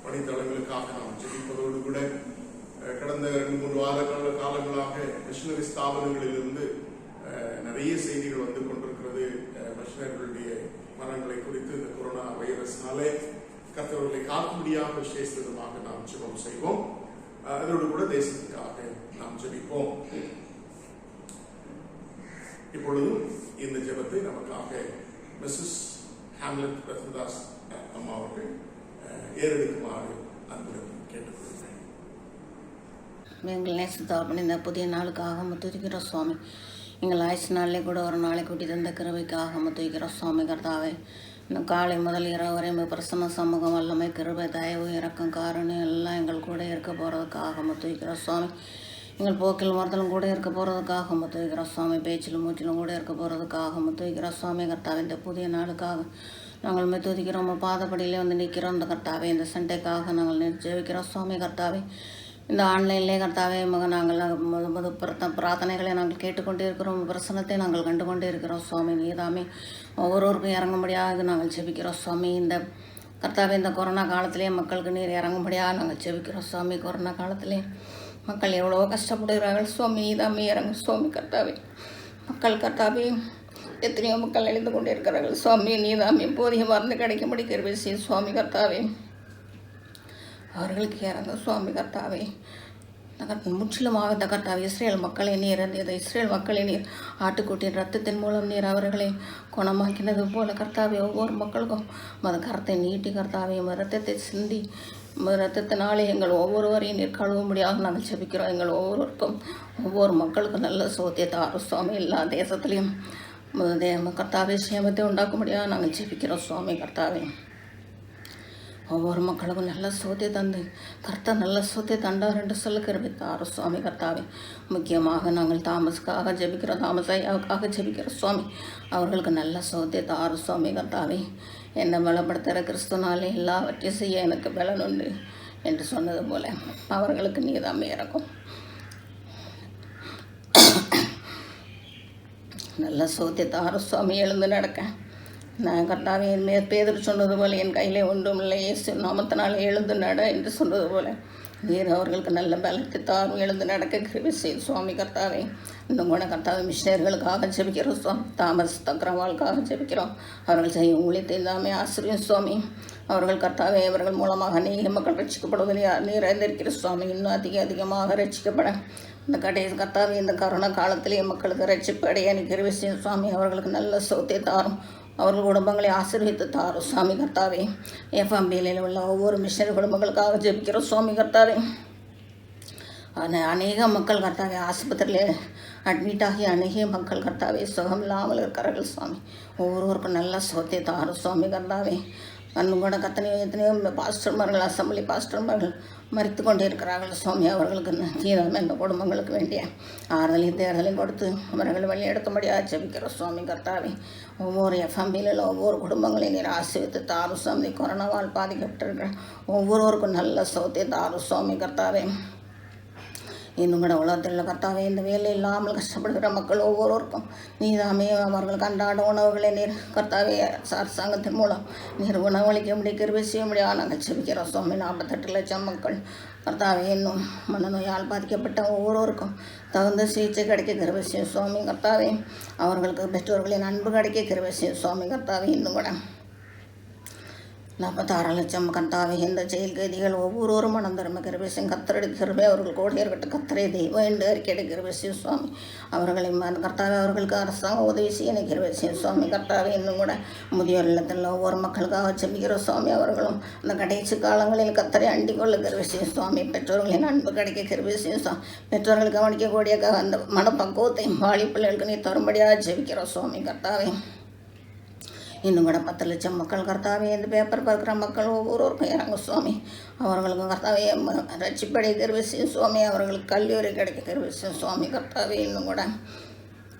S1: பணித்தளங்களுக்காக நாம் ஜெபிப்பதோடு கூட கடந்த 2-3 வார காலங்களாக மிஷினரி ஸ்தாபனங்களிலிருந்து நிறைய செய்திகள் வந்து கொண்டிருக்கிறது. மிஷினரிகளுடைய மரணங்களை குறித்து இந்த கொரோனா வைரஸ்னாலே கர்த்தர்களை காக்கும்படியாக விசேஷ விதமாக நாம் ஜெபம் செய்வோம். அதோடு கூட தேசத்துக்காக நாம் ஜெபிப்போம். இப்பொழுதும் இந்த ஜெபத்தை நமக்காக மிஸ்ஸஸ் ஹேம்லெட் பிரசதாஸ் அம்மா அவர்கள் ஏறெடுக்குமாறு அன்புடன் கேட்டுக்கொள்கிறேன்.
S9: எங்கள் நேசத்தாப்பன் இந்த புதிய நாளுக்காக முத்துதிக்கிறோம் சுவாமி. எங்கள் ஆயுசு நாளிலே கூட ஒரு நாளை கூட்டி தந்த கிருபைக்காக முத்துதிக்கிறோம் சுவாமி. கர்த்தாவே, இன்னும் காலை முதல் இரவு வரை பிரசன்ன சமூகம் வல்லமை கிருபை தயவு இறக்கம் காரணம் எல்லாம் எங்கள் கூட இருக்க போகிறதுக்காக முத்துதிக்கிறோம் சுவாமி. எங்கள் போக்கில் மரத்திலும் கூட இருக்க போகிறதுக்காக முத்துதிக்கிறோம் சுவாமி. பேச்சிலும் மூச்சிலும் கூட இருக்க போகிறதுக்காக முத்துதிக்கிறோம் சுவாமி. கர்த்தாவே, இந்த புதிய நாளுக்காக நாங்கள் மெத்துதிக்கிறோம். பாதப்படியிலே வந்து நிற்கிறோம். இந்த கர்த்தாவே, இந்த சண்டைக்காக நாங்கள் ஜெபிக்கிறோம் சுவாமி. கர்த்தாவே, இந்த ஆன்லைன்லே கர்த்தாவே நாங்கள் பிரார்த்தனைகளை நாங்கள் கேட்டுக்கொண்டே இருக்கிறோம், பிரசனத்தை நாங்கள் கண்டுகொண்டே இருக்கிறோம் சுவாமி. நீதாமே ஒவ்வொருவருக்கும் இறங்கும்படியாக நாங்கள் ஜெபிக்கிறோம் சுவாமி. இந்த கர்த்தாவே இந்த கொரோனா காலத்திலே மக்களுக்கு நீர் இறங்கும்படியாக நாங்கள் ஜெபிக்கிறோம் சுவாமி. கொரோனா காலத்திலே மக்கள் எவ்வளோ கஷ்டப்படுகிறார்கள் சுவாமி. நீதாமே இறங்கு சுவாமி கர்த்தாவே. மக்கள் கர்த்தாவே எத்தனையோ மக்கள் எழுந்து கொண்டே இருக்கிறார்கள் சுவாமி. நீதாமே போதிய மருந்து கிடைக்கும்படி கிருபை செய்யும் சுவாமி கர்த்தாவே. அவர்களுக்கு இறங்க சுவாமி கர்த்தாவே. முற்றிலுமாக இந்த கர்த்தாவே இஸ்ரேல் மக்களை நீர் இந்த இஸ்ரேல் மக்களை நீர் ஆட்டுக்குட்டியின் ரத்தத்தின் மூலம் நீர் அவர்களை குணமாக்கினது போல கர்த்தாவே ஒவ்வொரு மக்களுக்கும் கரத்தை நீட்டி கர்த்தாவே ரத்தத்தை சிந்தி ரத்தத்தினாலே எங்கள் ஒவ்வொருவரையும் நீர் கழுவும்படியாக நாங்கள் ஜெபிக்கிறோம். எங்கள் ஒவ்வொருவருக்கும் ஒவ்வொரு மக்களுக்கும் நல்ல சுகத்தை தாரும் சுவாமி. எல்லா தேசத்துலேயும் கர்த்தாவே சேமத்தை உண்டாக்கும்படியாக நாங்கள் ஜெபிக்கிறோம் சுவாமி கர்த்தாவே. ஒவ்வொரு மக்களுக்கும் நல்ல சுகத்தை தந்து கர்த்தர் நல்ல சுகத்தை தண்டார் என்று சொல்ல கிருபித்தார் சுவாமி கர்த்தாவே. முக்கியமாக நாங்கள் தாமஸுக்காக ஜெபிக்கிறோம், தாமஸ் ஐயாவுக்காக ஜெபிக்கிறோம் சுவாமி. அவர்களுக்கு நல்ல சுகத்தை தாரு சுவாமி கர்த்தாவே. என்னை பலப்படுத்துகிற கிறிஸ்துனாலே எல்லாவற்றையும் செய்ய எனக்கு பலன் உண்டு என்று சொன்னது போல அவர்களுக்கு நீதாமே இறக்கும். நல்ல சுகத்தை தாரு சுவாமி. எழுந்து நடக்க நான் கர்த்தாவே பேதுரு சொன்னது போல என் கையிலே ஒன்றும் இல்லை, இயேசு நாமத்தினால் எழுந்து நட என்று சொன்னது போல நீர் அவர்களுக்கு நல்ல பலத்தை தாரும். எழுந்து நடக்க கிருபை செய்யும் சுவாமி கர்த்தாவே. இன்னும் கூட கர்த்தாவே மிஷினர்களுக்காக ஜெபிக்கிறோம் சுவாமி. தாமஸ் தக்ரவாளுக்காக ஜெபிக்கிறோம். அவர்கள் செய்யும் ஊழியத்தை எல்லாமே ஆசிரியம் சுவாமி. அவர்கள் கர்த்தாவே அவர்கள் மூலமாக அநேக மக்கள் ரட்சிக்கப்படுவதில் நீர் அறிந்திருக்கிற சுவாமி. இன்னும் அதிகமாக ரட்சிக்கப்பட இந்த கடைசி கர்த்தாவே இந்த கரோனா காலத்திலேயே மக்களுக்கு ரட்சிப்பு அடைய கிருபை செய்யும் சுவாமி. அவர்களுக்கு நல்ல சுகத்தை தாரும். அவர்கள் குடும்பங்களை ஆசீர்வதித்து தாரும் சுவாமி கர்த்தாவே. எஃப்எம்பியில் உள்ள ஒவ்வொரு மிஷனரி குடும்பங்களுக்காக ஜெபிக்கிறோம் சுவாமி கர்த்தாவே. அநேக மக்கள் கர்த்தாவே ஆஸ்பத்திரியில் அட்மிட் ஆகி அநேக மக்கள் கர்த்தாவே சுகம் இல்லாமல் இருக்கிறார்கள் சுவாமி. ஒவ்வொருவருக்கும் நல்ல சுகத்தை தாரும் சுவாமி கர்த்தாவே. இன்னும் கூட எத்தனையோ பாஸ்டர்மார்கள் அசம்பிளி பாஸ்டர்மார்கள் மறித்து கொண்டே இருக்கிறார்கள் சுவாமி. அவர்களுக்கு நீதாமே இந்த குடும்பங்களுக்கு வேண்டிய ஆறுதலையும் தேர்தலையும் கொடுத்து அவர்கள் வழியெடுக்கும்படியாக ஜெபிக்கிறோம் சுவாமி கர்த்தாவே. ஒவ்வொரு எஃப்எம்பியில் ஒவ்வொரு குடும்பங்களையும் நீர் ஆசீர்வதித்து தாரும் சுவாமி. கொரோனாவால் பாதிக்கப்பட்டிருக்கிற ஒவ்வொருவருக்கும் நல்ல சுகத்தை தாரும் சுவாமி கர்த்தாவே. இன்னும் கூட உலகத்தில் கர்த்தாவே இந்த வேலை இல்லாமல் கஷ்டப்படுகிற மக்கள் ஒவ்வொருவருக்கும் நீதாமே அவர்களுக்கு அன்றாட உணவுகளை நீர் கர்த்தாவே அரசாங்கத்தின் மூலம் நீர் உணவளிக்க முடிய கிருபை செய்ய முடியாது நாங்கள் ஜெபிக்கிறோம் சுவாமி. 48 லட்சம் மக்கள் கர்த்தாவே இன்னும் மனநோயால் பாதிக்கப்பட்ட ஒவ்வொருவருக்கும் தகுந்த சிகிச்சை கிடைக்க கிருபை செய்யும் சுவாமி கர்த்தாவே. அவர்களுக்கு பெற்றோர்களின் அன்பு கிடைக்க கிருபை செய்யும் சுவாமி கர்த்தாவே. இன்னும் கூட 46 லட்சம் கர்த்தாவே இந்த ஜெயில் கைதிகள் ஒவ்வொருவரும் மனம் தரும கிருபேசியும் கத்தரடி கிருபை அவர்கள் கோடியர்கிட்ட கத்தரை தெய்வம் என்று அறிக்கையிட கிருபேசியும் சுவாமி. அவர்களை கர்த்தாவே அவர்களுக்கு அரசாங்க உதவி செய்ய கிருபேசியும் சுவாமி கர்த்தாவே. இன்னும் கூட முதியோர் இல்லத்தில் ஒவ்வொரு மக்களுக்காக ஜெபிக்கிற சுவாமி. அவர்களும் அந்த கடைசி காலங்களில் கத்தரை அண்டிக் கொள்ள கிருபேசியும் சுவாமி. பெற்றோர்களின் அன்பு கிடைக்க கிருபேசியும் சுவாமி. பெற்றோர்கள் கவனிக்கக்கூடிய அந்த மனப்பக்குவத்தை வாலி பிள்ளைகளுக்கு நீ தரும்படியாக ஜெபிக்கிறோம் சுவாமி கர்த்தாவே. இன்னும் கூட 10 லட்சம் மக்கள் கர்த்தாவே இந்த பேப்பர் பார்க்குற மக்கள் ஒவ்வொருவருக்கும் இறங்க சுவாமி. அவர்களுக்கும் கர்த்தாவே ரட்சிப்படை கிருபை செய்யும் சுவாமி. அவர்களுக்கு கல்வியுறை கிடைக்க கிருபை செய்யும் சுவாமி கர்த்தாவே. இன்னும் கூட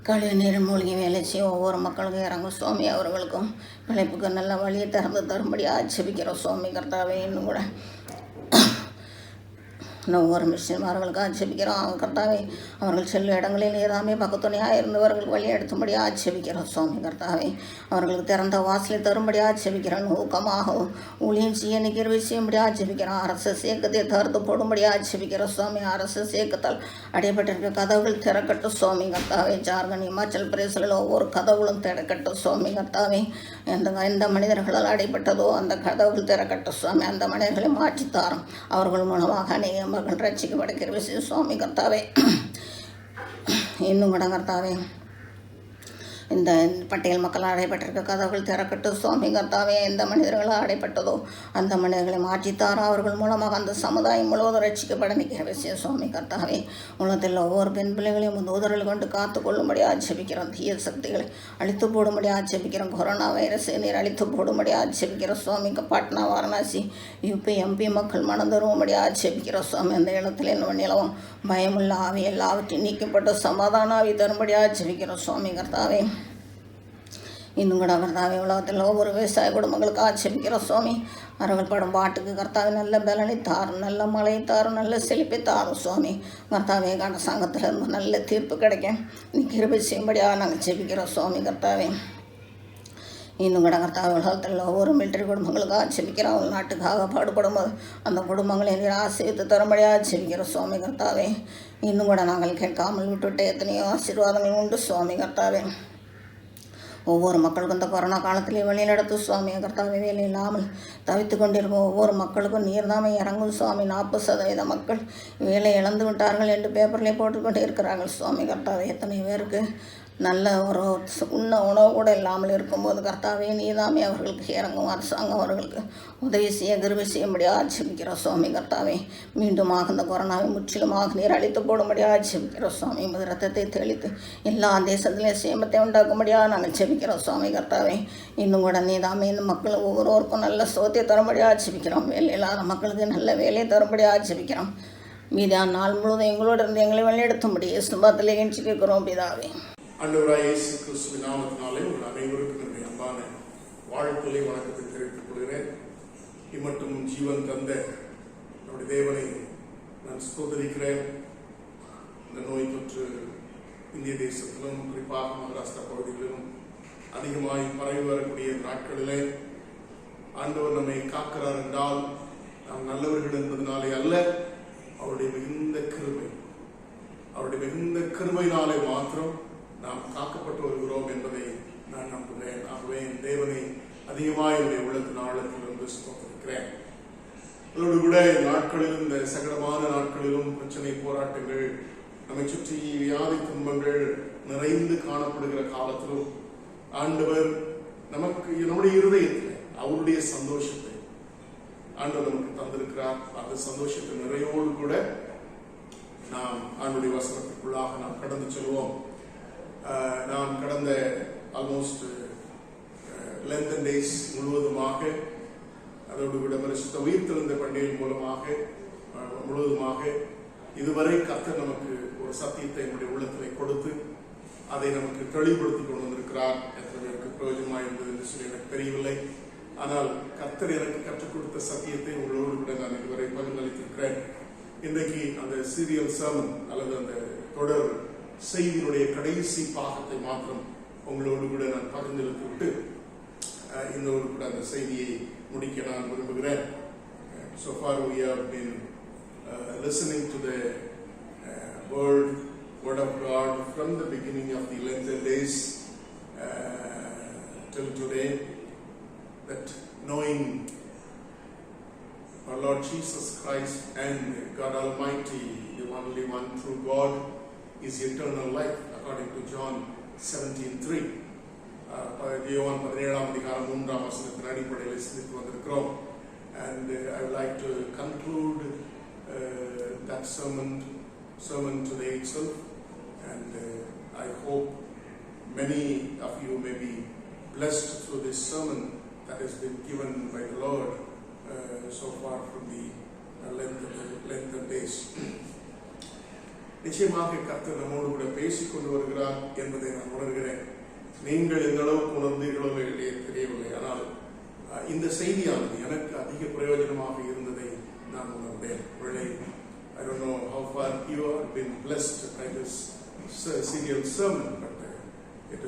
S9: கல்வி நீர் மூழ்கி வேலை செய்யும் ஒவ்வொரு மக்களுக்கும் இறங்கும் சுவாமி. அவர்களுக்கும் பிழைப்புக்கு நல்ல வழியை திறந்து தரும்படி ஆட்சேபிக்கிறோம் சுவாமி கர்த்தாவே. இன்னும் கூட ஒவ்வொரு மிஷின்மார்களுக்கு ஆட்சேபிக்கிறோம் கர்த்தாவே. அவர்கள் செல்லும் இடங்களில் ஏதாமே பக்கத்துணையாக இருந்தவர்கள் வழி எடுத்தும்படி ஆட்சேபிக்கிறோம் சுவாமி கர்த்தாவே. அவர்களுக்கு திறந்த வாசலை தரும்படி ஆட்சேபிக்கிறோம். ஊக்கமாக ஊழியம் செய்ய கிருபை செய்யும்படி ஆட்சேபிக்கிறோம். அரசு சேக்கத்தை தடுத்து போடும்படி ஆட்சேபிக்கிறோம் சுவாமி. அரசு சேக்கத்தால் அடையப்பட்டிருக்க கதவுகள் திறக்கட்டும் சுவாமி கர்த்தாவே. ஜார்க்கண்ட் இமாச்சல் பிரதேசத்தில் ஒவ்வொரு கதவுகளும் திறக்கட்டும் சுவாமி கர்த்தாவே. எந்த மனிதர்களால் அடைப்பட்டதோ அந்த கதவுகள் திறக்கட்டும் சுவாமி. அந்த மனிதர்களை மாற்றித்தாரும். அவர்கள் மூலமாக அநேக மகள் ரட்சிக்கப்பட கிருபை செய்யும் சுவாமி கர்த்தாவே. இன்னும் கூட கர்த்தாவே இந்த பட்டியல் மக்கள் அடைப்பட்டிருக்க கதவுகள் திறக்கட்டும் சுவாமி கர்த்தாவே. எந்த மனிதர்களால் அடைப்பட்டதோ அந்த மனிதர்களை மாற்றித்தாரோ அவர்கள் மூலமாக அந்த சமுதாயம் முழுவதும் ரட்சிக்கப்பட நிற்கிற சுவாமி கர்த்தாவே. உலகத்தில் ஒவ்வொரு பெண் பிள்ளைகளையும் தூதர்கள் கொண்டு காத்து கொள்ளும்படி ஆட்சேபிக்கிறோம். தீய சக்திகளை அழித்து போடும்படி ஆட்சேபிக்கிறோம். கொரோனா வைரஸை நீர் அழித்து போடும்படி ஆட்சேபிக்கிறோம் சுவாமி. பாட்னா வாரணாசி யூபி எம்பி மக்கள் மனம் தரும்படி ஆட்சேபிக்கிறோம் சுவாமி. அந்த இடத்துல நிலவும் பயமுள்ள ஆவி எல்லாவற்றையும் நீக்கப்பட்ட சமாதான ஆவி தரும்படி ஆட்சேபிக்கிறோம் சுவாமி கர்த்தாவே. இன்னும் கூட கர்த்தாவே உலகத்தில் ஒவ்வொரு விவசாய குடும்பங்களுக்காக ஜெபிக்கிறோம் சுவாமி. அவர்கள் படும் பாட்டுக்கு கர்த்தாவே நல்ல பலனை தாரும், நல்ல மழையை தாரும், நல்ல செழிப்பை தாரும் சுவாமி. கர்த்தாவே சங்கத்தில் இருந்து நல்ல தீர்ப்பு கிடைக்கும் நீ கிருபை செய்யும்படியாக நாங்கள் ஜெபிக்கிறோம் சுவாமி. கர்த்தாவே இன்னும் கூட கர்த்தாவே உலகத்தில் ஒவ்வொரு மிலிட்டரி குடும்பங்களுக்காக ஜெபிக்கிறோம். அவங்க நாட்டுக்காக பாடுபடும்போது அந்த குடும்பங்களை நீர் ஆசீர்வதித்து தரும்படியாக ஜெபிக்கிறோம் சுவாமி. கர்த்தாவே இன்னும் கூட நாங்கள் கேட்காமல் விட்டுவிட்டு எத்தனையோ ஆசீர்வாதங்கள் உண்டு சுவாமி. கர்த்தாவே ஒவ்வொரு மக்களுக்கும் இந்த கொரோனா காலத்திலே வழிநடத்து சுவாமி. கர்த்தாவே வேலை இல்லாமல் தவித்து கொண்டிருக்கும் ஒவ்வொரு மக்களுக்கும் நீர்தாமை இறங்கும் சுவாமி. 40% மக்கள் வேலை இழந்து விட்டார்கள் என்று பேப்பர்லேயே போட்டுக்கொண்டே இருக்கிறார்கள் சுவாமி. கர்த்தாவே எத்தனை பேருக்கு நல்ல ஒரு உண்ண உணவு கூட இல்லாமல் இருக்கும்போது கர்த்தாவே நீதாமே அவர்களுக்கு இறங்கும். அரசாங்கம் அவர்களுக்கு உதவி செய்ய கிருபை செய்யும்படியாக ஜெபிக்கிறோம் சுவாமி. கர்த்தாவே மீண்டுமாக இந்த கொரோனாவை முற்றிலுமாக நீர் அழித்து போடும்படியாக ஜெபிக்கிறோம் சுவாமி. ரத்தத்தை தெளித்து எல்லா தேசத்திலையும் சேமத்தை உண்டாக்கும்படியாக நாங்கள் ஜெபிக்கிறோம் சுவாமி. கர்த்தாவே இன்னும் கூட நீதாமே இந்த மக்கள் ஒவ்வொருவருக்கும் நல்ல சோத்தை தரும்படியாக ஜெபிக்கிறோம். வேலை இல்லாத மக்களுக்கு நல்ல வேலையை தரும்படியாக ஜெபிக்கிறோம். மீதான நாள் முழுவதும் எங்களோடு இருந்து எங்களை வழிநடத்தும்படி சுபத்திலே எஞ்சி கேட்கிறோம் பிதாவே.
S1: ஆண்டவராய் இயேசு கிறிஸ்துவின் நாமத்தினாலே உங்கள் அனைவருக்கும் என்னுடைய அன்பான வாழ்த்துக்களை வணக்கத்தை தெரிவித்துக் கொள்கிறேன். இம்மட்டும் ஜீவன் தந்த நம்முடைய தேவனை நான் ஸ்தோத்திரிக்கிறேன். இந்த நோய் தொற்று இந்திய தேசத்திலும் குறிப்பாக மகாராஷ்டிரா பகுதிகளிலும் அதிகமாய் பரவி வரக்கூடிய நாட்களிலே ஆண்டவர் நம்மை காக்கிறார் என்றால் நாம் நல்லவர்கள் என்பதனாலே அல்ல, அவருடைய மிகுந்த கிருபையினாலே மாத்திரம் நாம் காக்கப்பட்டு வருகிறோம் என்பதை நான் நம்புகிறேன். ஆகவே என் தேவனை அதிகமாக என்னுடைய உள்ளத்தின் ஆழத்திலிருந்து ஸ்தோத்திரிக்கிறேன். அதோடு கூட நாட்களிலும் இந்த சங்கடமான நாட்களிலும் பிரச்சனை போராட்டங்கள் நம்மை சுற்றி வியாதி துன்பங்கள் நிறைந்து காணப்படுகிற காலத்திலும் ஆண்டவர் நமக்கு நம்முடைய இருதயத்தில் அவருடைய சந்தோஷத்தை ஆண்டவர் நமக்கு தந்திருக்கிறார். அந்த சந்தோஷத்தை நிறையோடு கூட நாம் ஆண்டுடைய வசனத்திற்குள்ளாக நாம் கடந்து செல்வோம். நான் கடந்த ஆல்மோஸ்ட் லென்தன் டேஸ் முழுவதுமாக அதோடு கூட பரிசுத்த உயிர்த்தெழுந்த பண்டிகை மூலமாக முழுவதுமாக இதுவரை கர்த்தர் நமக்கு ஒரு சத்தியத்தை நம்முடைய உள்ளத்திலே கொடுத்து அதை நமக்கு தெளிவுபடுத்தி கொண்டு வந்திருக்கிறார். எத்தனை பேருக்கு பிரயோஜனமாக இருந்தது என்று சொல்லி எனக்கு தெரியவில்லை. ஆனால் கர்த்தர் எனக்கு கற்றுக் கொடுத்த சத்தியத்தை உங்களோடு கூட நான் இதுவரை பகிர்ந்தளித்திருக்கிறேன். இன்றைக்கு அந்த சீரியல் சர்மன் அல்லது அந்த தொடர் செய்தியினுடைய கடைசி பாகத்தை மாத்திரம் உங்களோடு கூட நான் பகிர்ந்தளித்து விட்டு இன்னொரு கூட அந்த செய்தியை முடிக்க நான் விரும்புகிறேன். So far we have been listening to the word of God from the beginning of the Lenten days till today, that knowing our Lord Jesus Christ and God Almighty, the only one true God, is eternal life according to John 17:3. யோவான் 17:3 அடிப்படையில் சிந்தித்து வந்திருக்கிறோம். And I would like to conclude that sermon today itself, and I hope many of you may be blessed through this sermon that has been given by the Lord so far from the Lenten days. நிச்சயமாக கர்த்தர் நம்மோடு கூட பேசிக் கொண்டு வருகிறார் என்பதை நான் உணர்கிறேன். நீங்கள் எந்த அளவுக்கு உணர்ந்தீர்களோ தெரியவில்லை. ஆனால் இந்த செய்தியானது எனக்கு அதிக பிரயோஜனமாக இருந்ததை நான் உணர்ந்தேன். I don't know how far you have been blessed by this serial sermon, but it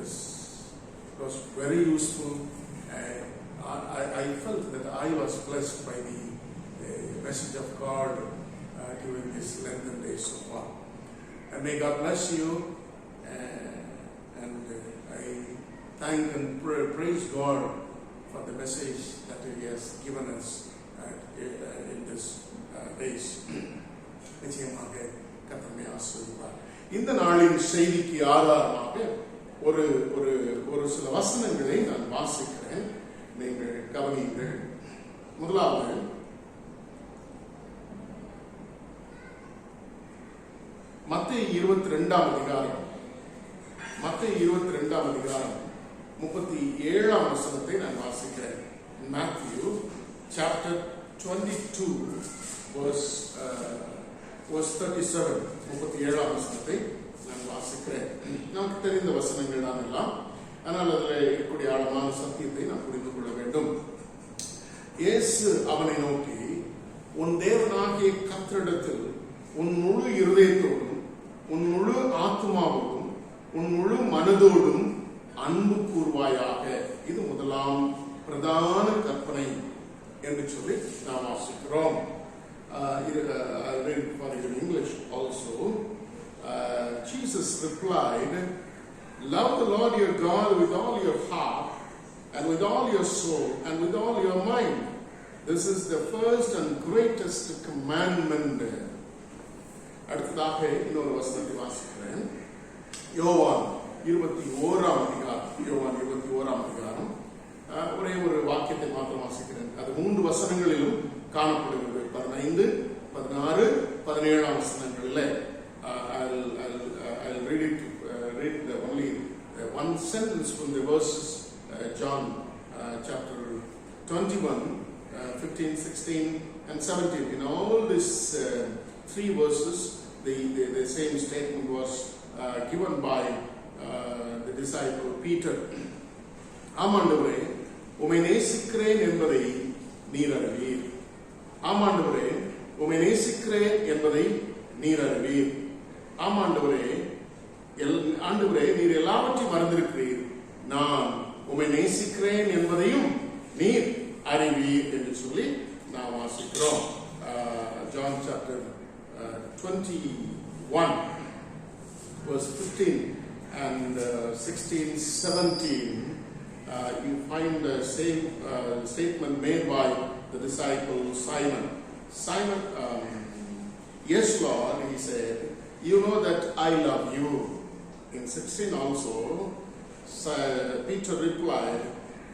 S1: was very useful. I felt that I was blessed by the message of God during this Lenten days so far. And may God bless you, and I thank and praise God for the message that He has given us in this days. நிச்சயமாக கர்த்தரை ஆசீர்வதிப்பார். இந்த நாளின் செய்திக்கு ஆதாரமாக ஒரு ஒரு ஒரு சில வசனங்களை நான் வாசிக்கிறேன், நீங்கள் கவனியுங்கள். முதலாவது மத்தேயு 22ஆம் அதிகாரம் 37ஆம் வசனத்தை நான் வாசிக்கிறேன். Matthew chapter 22 verse 37 37ஆம் வசனத்தை நான் வாசிக்கிறேன். நமக்கு தெரிந்த வசனங்கள் தான் எல்லாம். ஆனால் அதில் இருக்கக்கூடிய ஆழமான சத்தியத்தை நாம் புரிந்து கொள்ள வேண்டும். இயேசு அவனை நோக்கி, உன் தேவனாகிய கர்த்தரிடத்தில் உன் முழு இருதயத்தோடும் உன் முழு ஆத்மாவோடும் உன் முழு மனதோடும் அன்பு கூர்வாயாக. இது முதலாம் பிரதான கற்பனை என்று சொல்லி நாம் வாசிக்கிறோம். In English also, Jesus replied, love the Lord your God with all your heart and with all your soul and with all your mind. This is the first and greatest commandment. அடுத்ததாக இன்னொரு வசனத்தை வாசிக்கிறேன். யோவான் 21ஆம் அதிகாரம். ஒரே ஒரு வாக்கியத்தை மாத்திரம் வாசிக்கிறேன். அது 3 வசனங்களிலும் காணப்படுகிறது. 15, 16, 17 வசனங்களில். I'll read only one sentence from the verses, John chapter 21, 15, 16 and 17. In all these 3 verses, the same statement was given by the disciple Peter. ஆமாண்டவரே, உம்மை நேசிக்கிறேன் என்பதை நீர் அறிவீர். ஆமாண்டவரே, உம்மை நேசிக்கிறேன் என்பதை நீர் அறிவீர். ஆமாண்டவரே, ஆண்டவரே, நீர் எல்லாவற்றையும் மறந்திருக்கிறீர். நான் உம்மை நேசிக்கிறேன் என்பதையும் நீர் அறிவீர் என்று சொல்லி நாம் வாசிக்கிறோம். John chapter 21 verse 15 and 16, 17, you find the same statement made by the disciple Simon. Yes Lord, he said, you know that I love you. In 16 also, Peter replied,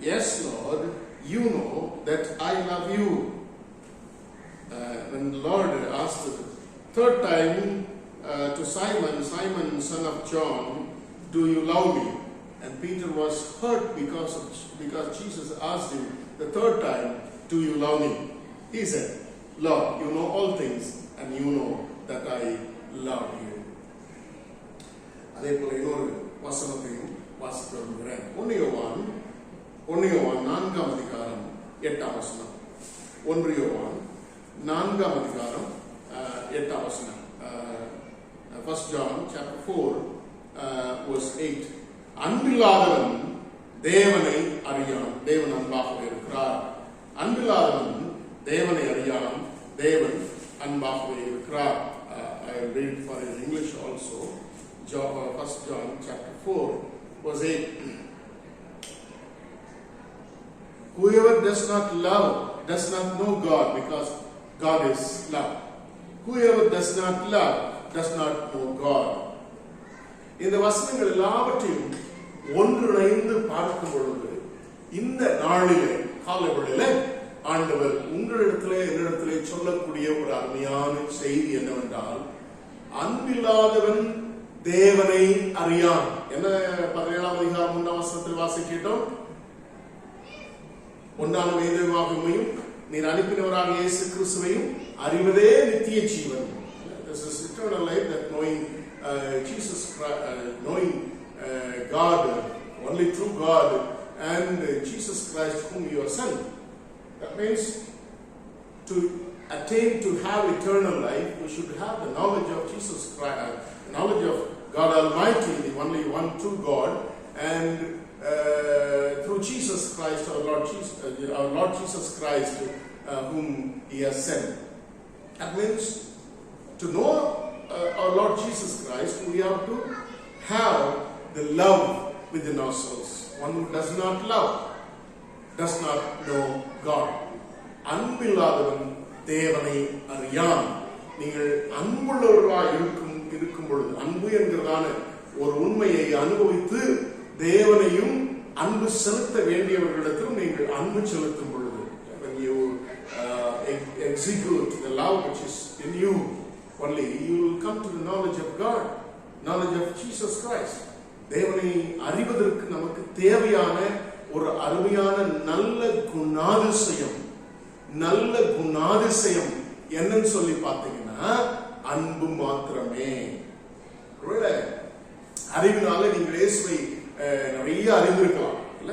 S1: yes Lord, you know that I love you. When the Lord asked the third time to Simon, son of John, do you love me? And Peter was hurt because Jesus asked him the third time, do you love me? He said, Lord, you know all things and you know that I love you. அதே போல இன்னொரு வசனத்தையும் வாசித்து வருகிறேன். 1 யோவான் 4ஆம் அதிகாரம் 8ஆம் வசனம். 1 யோவான் 4ஆம் அதிகாரம் 8ஆம் வசனம். 1 John chapter 4 verse 8. அன்பில்லாதவன் தேவனை அறியான், தேவன் அன்பாகவே இருக்கிறார். அன்பில்லாதவன் தேவனை அறியான், தேவன் அன்பாகவே இருக்கிறார். I will read for in English also. 1 John chapter 4 verse 8. Whoever does not love does not know God, because God is love. Whoever does not love does not know God. இந்த வசனங்கள் எல்லாவற்றையும் ஒன்றிணைந்து பார்க்கும் பொழுது இந்த நாளிலே காலை வேளையிலே ஆண்டவர் உங்களிடத்திலே என்னிடத்திலே சொல்லக்கூடிய ஒரு அருமையான செய்தி என்னவென்றால், அன்பில்லாதவன் தேவனை அறியான். என்ன 17ஆம் அதிகாரம் 1ஆம் வசனத்தில் வாசிக்கிட்டோம். 1ஆம் வேதவாக்கியமையும் நீர் அனுப்பினவராக இயேசு கிறிஸ்துவையும் அறிவதே நித்திய ஜீவன். This is eternal life, that knowing Jesus Christ, knowing God, only through God, and Jesus Christ whom you have sent. That means to attain to have eternal life, we should have the knowledge of Jesus Christ, knowledge of God Almighty, the only one true God, and through Jesus Christ, our Lord Jesus Christ, whom He has sent. That means to know our Lord Jesus Christ, we have to have the love within ourselves. One who does not love does not know God. அன்பில்லாதவன் தேவனை அறியான். நீங்கள் அன்புள்ளவர்களாய் இருக்கும் பொழுது, அன்பு என்கிறதான ஒரு உண்மையை அனுபவித்து தேவனையும் அன்பு செலுத்த வேண்டியவர்களிடத்திலும் நீங்கள் அன்பு செலுத்தும் பொழுது, when you execute the love which is in you, only you will come to the knowledge of God, knowledge of Jesus Christ. தேவனை அறிவதற்கு நமக்கு தேவையான ஒரு அருமையான நல்ல குணாதிசயம் என்னன்னு சொல்லி பார்த்தீங்கன்னா அன்பு மாத்திரமே. அறிவினால நீங்கள் இயேசுவை நிறைய அறிந்திருக்கலாம் இல்ல.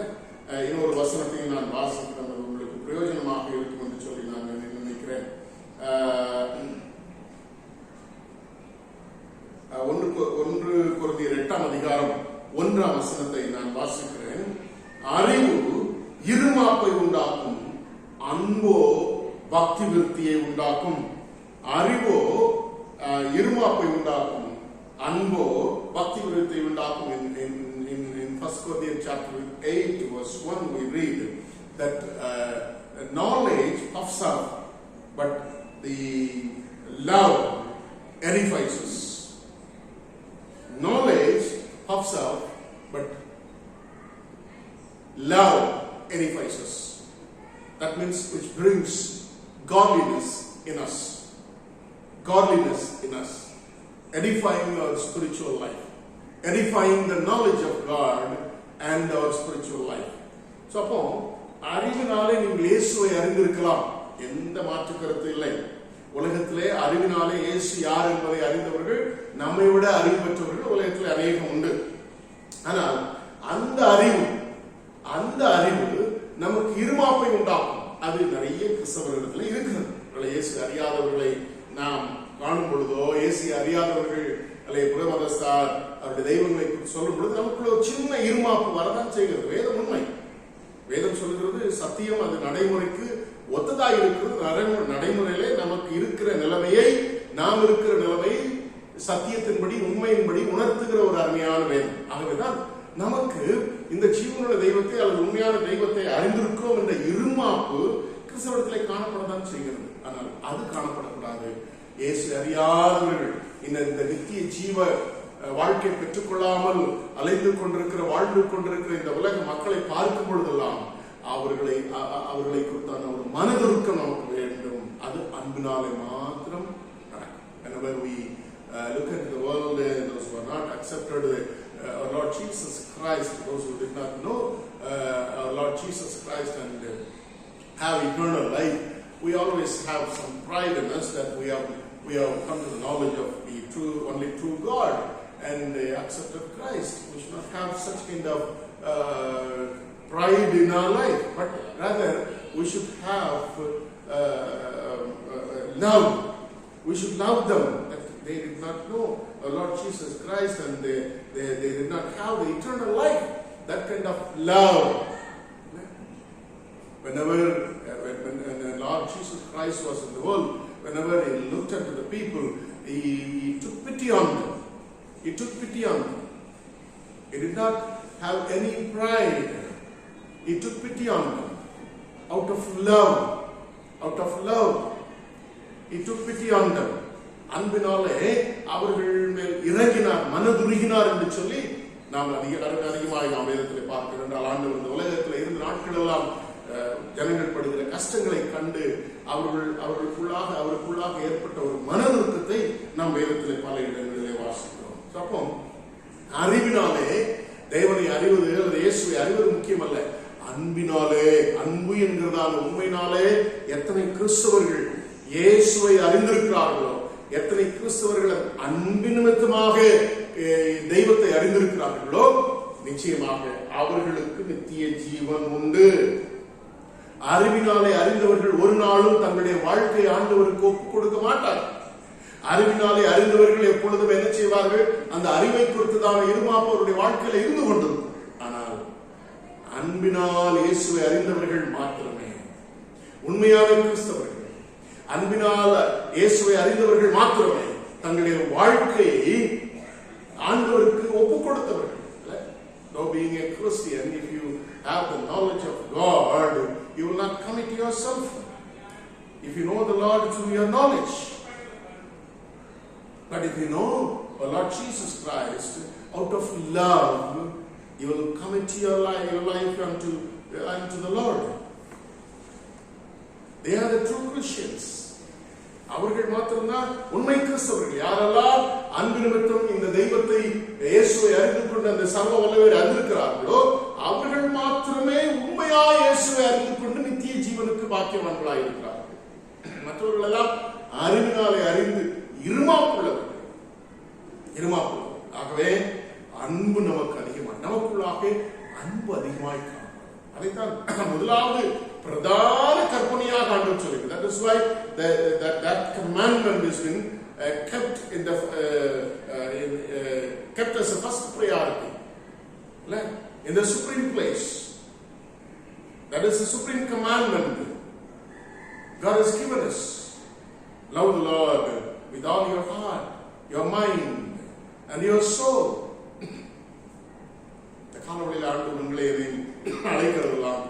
S1: இன்னொரு வசனத்தையும் நான் வாசிக்கிறேன், அது உங்களுக்கு பிரயோஜனமாக இருக்கும் என்று சொல்லி நான் நினைக்கிறேன். 1 கொரிந்தியர் 8ஆம் அதிகாரம் 1ஆம் வசனத்தை நான் வாசிக்கிறேன். அறிவு இருமாப்பை உண்டாக்கும், அன்போ பக்தி விருத்தியை உண்டாக்கும். அறிவோ இருமாப்பை உண்டாக்கும், அன்போ பக்தி விருத்தியை உண்டாக்கும். In 1 Corinthians chapter 8 verse 1 we read that knowledge puffs up, but the love edifies us. Knowledge puffs up, but love edifies us. That means which brings godliness in us. Godliness in us. Edifying our spiritual life. Edifying the knowledge of God and our spiritual life. So, அப்போ அறிவினாலே நீங்கள் இயேசுவை அறிந்திருக்கலாம், எந்த மாற்று கருத்து இல்லை. உலகத்திலே அறிவினாலே இயேசு யார் என்பதை அறிந்தவர்கள் நம்மை விட அறிவு பெற்றவர்கள் உலகத்திலே அநேகம் உண்டு. ஆனால் அந்த அறிவு நமக்கு இருமாப்பை உண்டாக்கும். அது நிறைய கிறிஸ்தவர்களிடத்தில் இருக்கிறது. இயேசு அறியாதவர்களை நாம் காணும் பொழுதோ, இயேசு அறியாதவர்கள் அல்லது புறமதஸ்தார் அவருடைய தெய்வங்களை சொல்லும் பொழுது நமக்குள்ள ஒரு சின்ன இருமாப்பு வரதான் செய்கிறது. வேதம் உண்மை. வேதம் சொல்லுகிறது சத்தியம், அது நடைமுறைக்கு ஒத்ததாக இருக்கிறது. நடைமுறையிலே நமக்கு இருக்கிற நிலைமையை, நாம் இருக்கிற நிலைமையை சத்தியத்தின்படி உண்மையின்படி உணர்த்துகிற ஒரு அருமையான வேதம். ஆகவேதான் நமக்கு இந்த ஜீவனுடைய தெய்வத்தை அல்லது உண்மையான தெய்வத்தை அறிந்திருக்கிறோம் என்ற இருமாப்பு கிறிஸ்தவத்திலே காணப்படத்தான் செய்கிறது. ஆனால் அது காணப்படக்கூடாது. இயேசு அறியாதவர்கள் இந்த நித்திய ஜீவ வாழ்க்கை பெற்றுக்கொள்ளாமல் அலைந்து கொண்டிருக்கிற, வாழ்ந்து கொண்டிருக்கிற இந்த உலக மக்களை பார்க்கும் பொழுதெல்லாம் அவர்களை குறித்தான ஒரு மனதுருக்கம் நமக்கு வேண்டும். அது அன்பினாலே மாத்திரம் நடக்கும். Whenever we look at the world, those who are not accepted our Lord Jesus Christ, those who did not know our Lord Jesus Christ and have eternal life, we always have some pride in us that we have come to the knowledge of the only true God and accepted Christ. We should not have such kind of pride in our life, but rather we should have love. We should love them that they did not know our Lord Jesus Christ and they did not have the eternal life. That kind of love. Whenever when the Lord Jesus Christ was in the world, whenever he looked at the people, he took pity on them. He took pity on them. He did not have any pride. He took pity on them. Out of love. He took pity on them. அன்பினாலே அவர்கள் மேல் இறங்கினார், மனதுருகினார் என்று சொல்லி நாம் அதிகமாக நாம் வேதத்தில் பார்க்கிறோம். என்றால் ஆண்டவர் இந்த உலகத்தில் இருந்த நாட்கள் எல்லாம் ஜனங்கள் படுகிற கஷ்டங்களை கண்டு அவருக்குள்ளாக ஏற்பட்ட ஒரு மனதுருக்கத்தை நாம் வேதத்திலே பல இடங்களிலே வாசிக்கிறோம். அப்போ அறிவினாலே தேவனை அறிவது அல்லது இயேசுவை அறிவது முக்கியம் அல்ல. அன்பினாலே, அன்பு என்கிறதான உண்மையினாலே எத்தனை கிறிஸ்தவர்கள் இயேசுவை அறிந்திருக்கிறார்களோ, எத்தனை கிறிஸ்தவர்கள் அன்பின் நிமித்தமாக தெய்வத்தை அறிந்திருக்கிறார்களோ, நிச்சயமாக அவர்களுக்கு நித்திய ஜீவன் உண்டு. அறிவினாலே அறிந்தவர்கள் ஒரு நாளும் தங்களுடைய வாழ்க்கை ஆண்டவருக்கு ஒப்புக் கொடுக்க மாட்டார்கள். அறிவினாலே அறிந்தவர்கள் எப்பொழுதும் என்ன செய்வார்கள்? அந்த அறிவை குறித்துதான இருமாப்பு அவருடைய வாழ்க்கையில இருந்து கொண்டிருக்கும். ஆனால் அன்பினால் இயேசுவை அறிந்தவர்கள் மாத்திரமே உண்மையான கிறிஸ்தவர்கள். அன்பினால் இயேசுவை அறிந்தவர்கள் மாத்திரமே தங்களுடைய வாழ்க்கையை ஆண்டவருக்கு ஒப்புக் கொடுத்தவர்கள். Though being a Christian, if you have the knowledge of God, you will not commit yourself. If you know the Lord through your knowledge, but if you know the Lord Jesus Christ out of love, you will commit your life unto the Lord. They are the true Christians. அவர்கள் மாத்திரம்தான் உண்மை கிறிஸ்தவர்கள். யாரெல்லாம் அன்பு நிமித்தம் இந்த தெய்வத்தை இயேசுவை அறிந்து கொண்டு அந்த சர்வ வல்லவரை அறிந்திருக்கிறார்களோ அவர்கள் மாத்திரமே உண்மையாய் இயேசுவை அறிந்து கொண்டு நித்திய ஜீவனுக்கு பாக்கியவான்களாய் இருக்கிறார்கள். மற்றவர்கள் எல்லாம் அறிவினாலே அறிந்து இருமாப்புள்ளவர்கள். ஆகவே அன்பு நமக்கு அதிகமாக நமக்குள்ளாக அன்பு அதிகமாய் காணப்படும். அதைத்தான் முதலாவது பிரதான கற்பனையாக ஆண்டவர் சொல்லுகிறது. That is why that commandment has been kept in the kept as a first priority, in the supreme place. That is the supreme commandment God has given us. Love the Lord with all your heart, your mind, and your soul. இந்த காலவழியில் ஆண்டவர் உங்களை அழைக்கிறதெல்லாம்,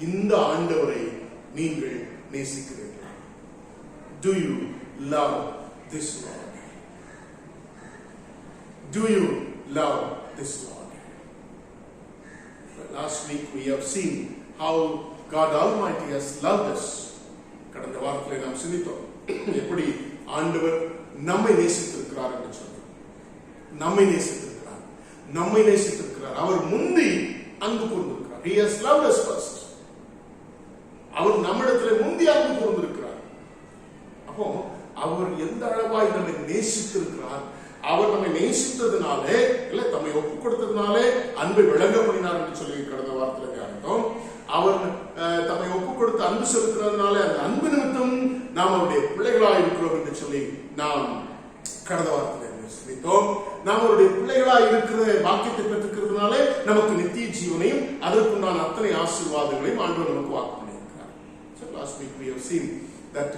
S1: இந்த ஆண்டவரை நீங்கள் நேசிக்கிறீர்களா? Do you love this Lord? Do you love this Lord? Last week we have seen how God Almighty has loved us. கடந்த வாரத்திலே நாம் சிந்தித்தோம் எப்படி ஆண்டவர் நம்மை நேசித்திருக்கிறார் என்று சொன்னார். நம்மை நேசித்திருக்கிறார். அவர் முந்தி அன்பு கூர்ந்திருக்கிறார். He has loved us first. அவர் நம்மிடத்தில் முந்தி அன்பு கூர்ந்திருக்கிறார். அப்போ அவர் எந்த அளவாய் நம்மை நேசித்திருக்கிறார், அவர் நம்மை நேசித்ததுனாலே இல்ல தம்மை ஒப்புக் கொடுத்ததுனாலே அன்பை விளங்க பண்ணினார் என்று சொல்லி கடந்த வாரத்தில் தியானித்தோம். அவர் தம்மை ஒப்புக் கொடுத்து அன்பு செலுத்துறதுனால அந்த அன்பு நிமித்தம் நாம் அவருடைய பிள்ளைகளாய் இருக்கிறோம் என்று சொல்லி நாம் கடந்த வாரத்தில் சிந்தித்தோம். நாம் அவருடைய பிள்ளைகளாய் இருக்கிற வாக்கியத்தை பெற்றிருக்கிறதுனாலே நமக்கு நித்திய ஜீவனையும் அதற்குண்டான அத்தனை ஆசீர்வாதங்களையும் ஆண்டவர் நமக்கு வாக்கு பண்ணியிருக்கிறார். So last week we have seen that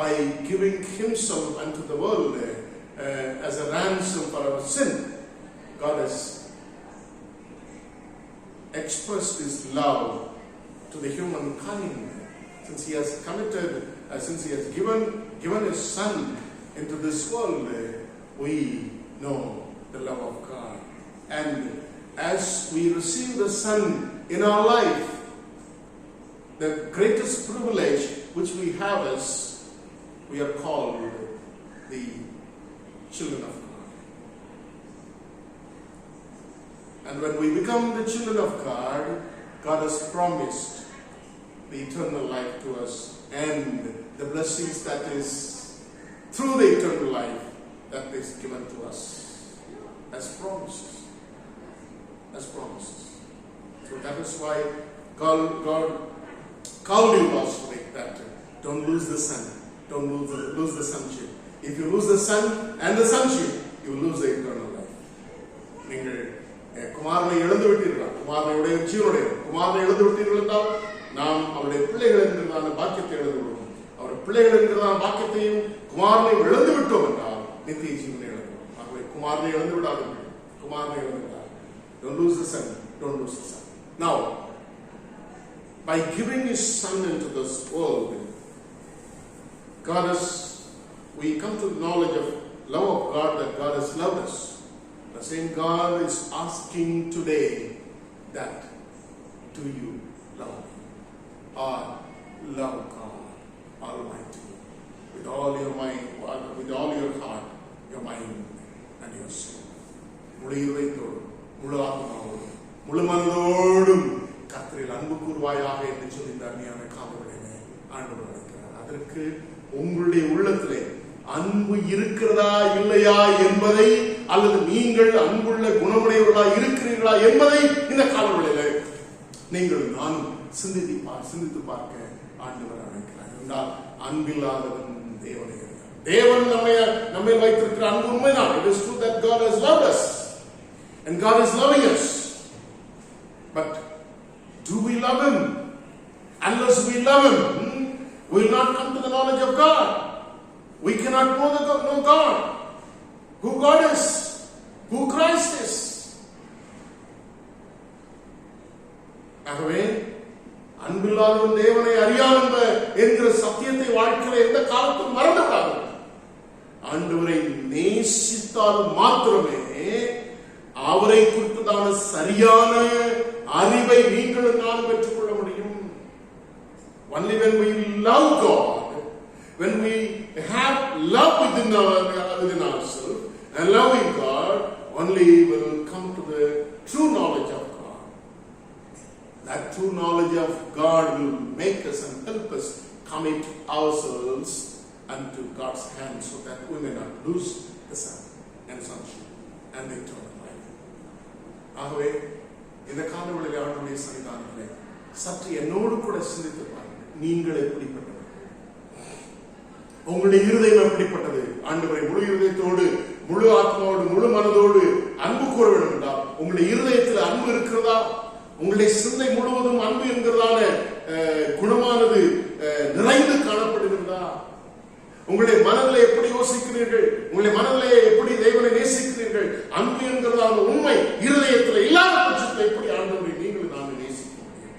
S1: by giving himself unto the world as a ransom for our sin, God has expressed his love to the humankind. Since he has committed, since he has given his son into this world, we know the love of God. And as we receive the son in our life, the greatest privilege which we have is we are called the children of God. And when we become the children of God, God has promised the eternal life to us and the blessings that is through the eternal life that is given to us as promised. So that is why God called you last week that don't lose the son, don't lose the sonship. If you lose the son and the sonship, you will lose the eternal life. நீங்கள் குமாரனை இழந்து விட்டீர்கள், குமாரனுடைய ஜீவனுடைய குமாரனை இழந்து விட்டீர்கள் என்றால் நாம் அவருடைய பிள்ளைகள் என்கிறதான பாக்கியத்தை இழந்து விடுவோம். அவர் பிள்ளைகள் என்கிறதான பாக்கியத்தையும் குமாரனையும் இழந்து விட்டோம் என்றால் நித்திய ஜீவனை இழந்தோம். ஆகவே குமாரனை இழந்து விடாதீர்கள். Don't lose the son. Now, by giving his son into this world, we come to the knowledge of love of God, that God has loved us. The same God is asking today that, do you love me? Or love God Almighty with all your mind, with all your heart, your mind and your soul. முழு இதயத்தோடும், முழு ஆத்மாவோடும், முழு மனதோடும் கர்த்தரில் அன்பு கூர்வாயாக என்று சொல்லி இந்த அருமையான காலவெளியிலே ஆண்டவர் அழைக்கிறார். அதற்கு உங்களுடைய உள்ளத்திலே அன்பு இருக்கிறதா இல்லையா என்பதை, அல்லது நீங்கள் அன்புள்ள குணமுடையவர்களா இருக்கிறீர்களா என்பதை இந்த காலவெளியிலே நீங்கள் நானும் சிந்தித்து பார்க்க ஆண்டவர் அழைக்கிறார். என்றால் அன்பில்லாதவன் தேவனை அறியார். தேவன் நம்மை வைத்திருக்கிற அன்பு உண்மைதான். It is true that God has loved us and God is loving us, but do we love him? Unless we love him, we will not come to the knowledge of God. We cannot know God, who God is, who Christ is. ஆகவே அன்பில்லாதவன் தேவனை அறியான் என்கிற சத்தியத்தை வாழ்க்கையில எந்த காலத்தும் மறந்து விடாது. ஆண்டவரை நேசித்தால் மாத்திரமே அவரை குறித்ததான சரியான அறிவை நீங்களும் நானும் பெற்றுக்கொள்ள முடியும். Only when we love God, when we have love within ourselves and loving God, only will come to the true knowledge of God. That true knowledge of God will make us and help us commit ourselves unto God's hand, so that we may not lose the son and sonship and the eternal life. ஆகவே இந்த காலங்களில் ஆண்டுடைய சன்னிதானத்திலே சற்று என்னோடு கூட சிந்தித்து பாருங்கள். நீங்கள் எப்படிப்பட்டது? உங்களுடைய இருதயம் எப்படிப்பட்டது? ஆண்டவரை முழு இருதயத்தோடு, முழு ஆத்மாவோடு, முழு மனதோடு அன்பு கூற வேண்டும் என்றால் உங்களுடைய இருதயத்தில் அன்பு இருக்கிறதா? உங்களுடைய சிந்தை முழுவதும் அன்பு என்கிறதான குணமானது நிறைந்து காணப்படுகிறதா? உங்களுடைய மனதில் எப்படி யோசிக்கிறீர்கள்? உங்களுடைய மனதிலே எப்படி தேவனை நேசிக்கிறீர்கள்? அன்பு என்கிறதான உண்மை இருதயத்தில் இல்லாத பட்சத்தில் எப்படி ஆண்டவரை நீங்கள் நான் நேசிக்க முடியும்?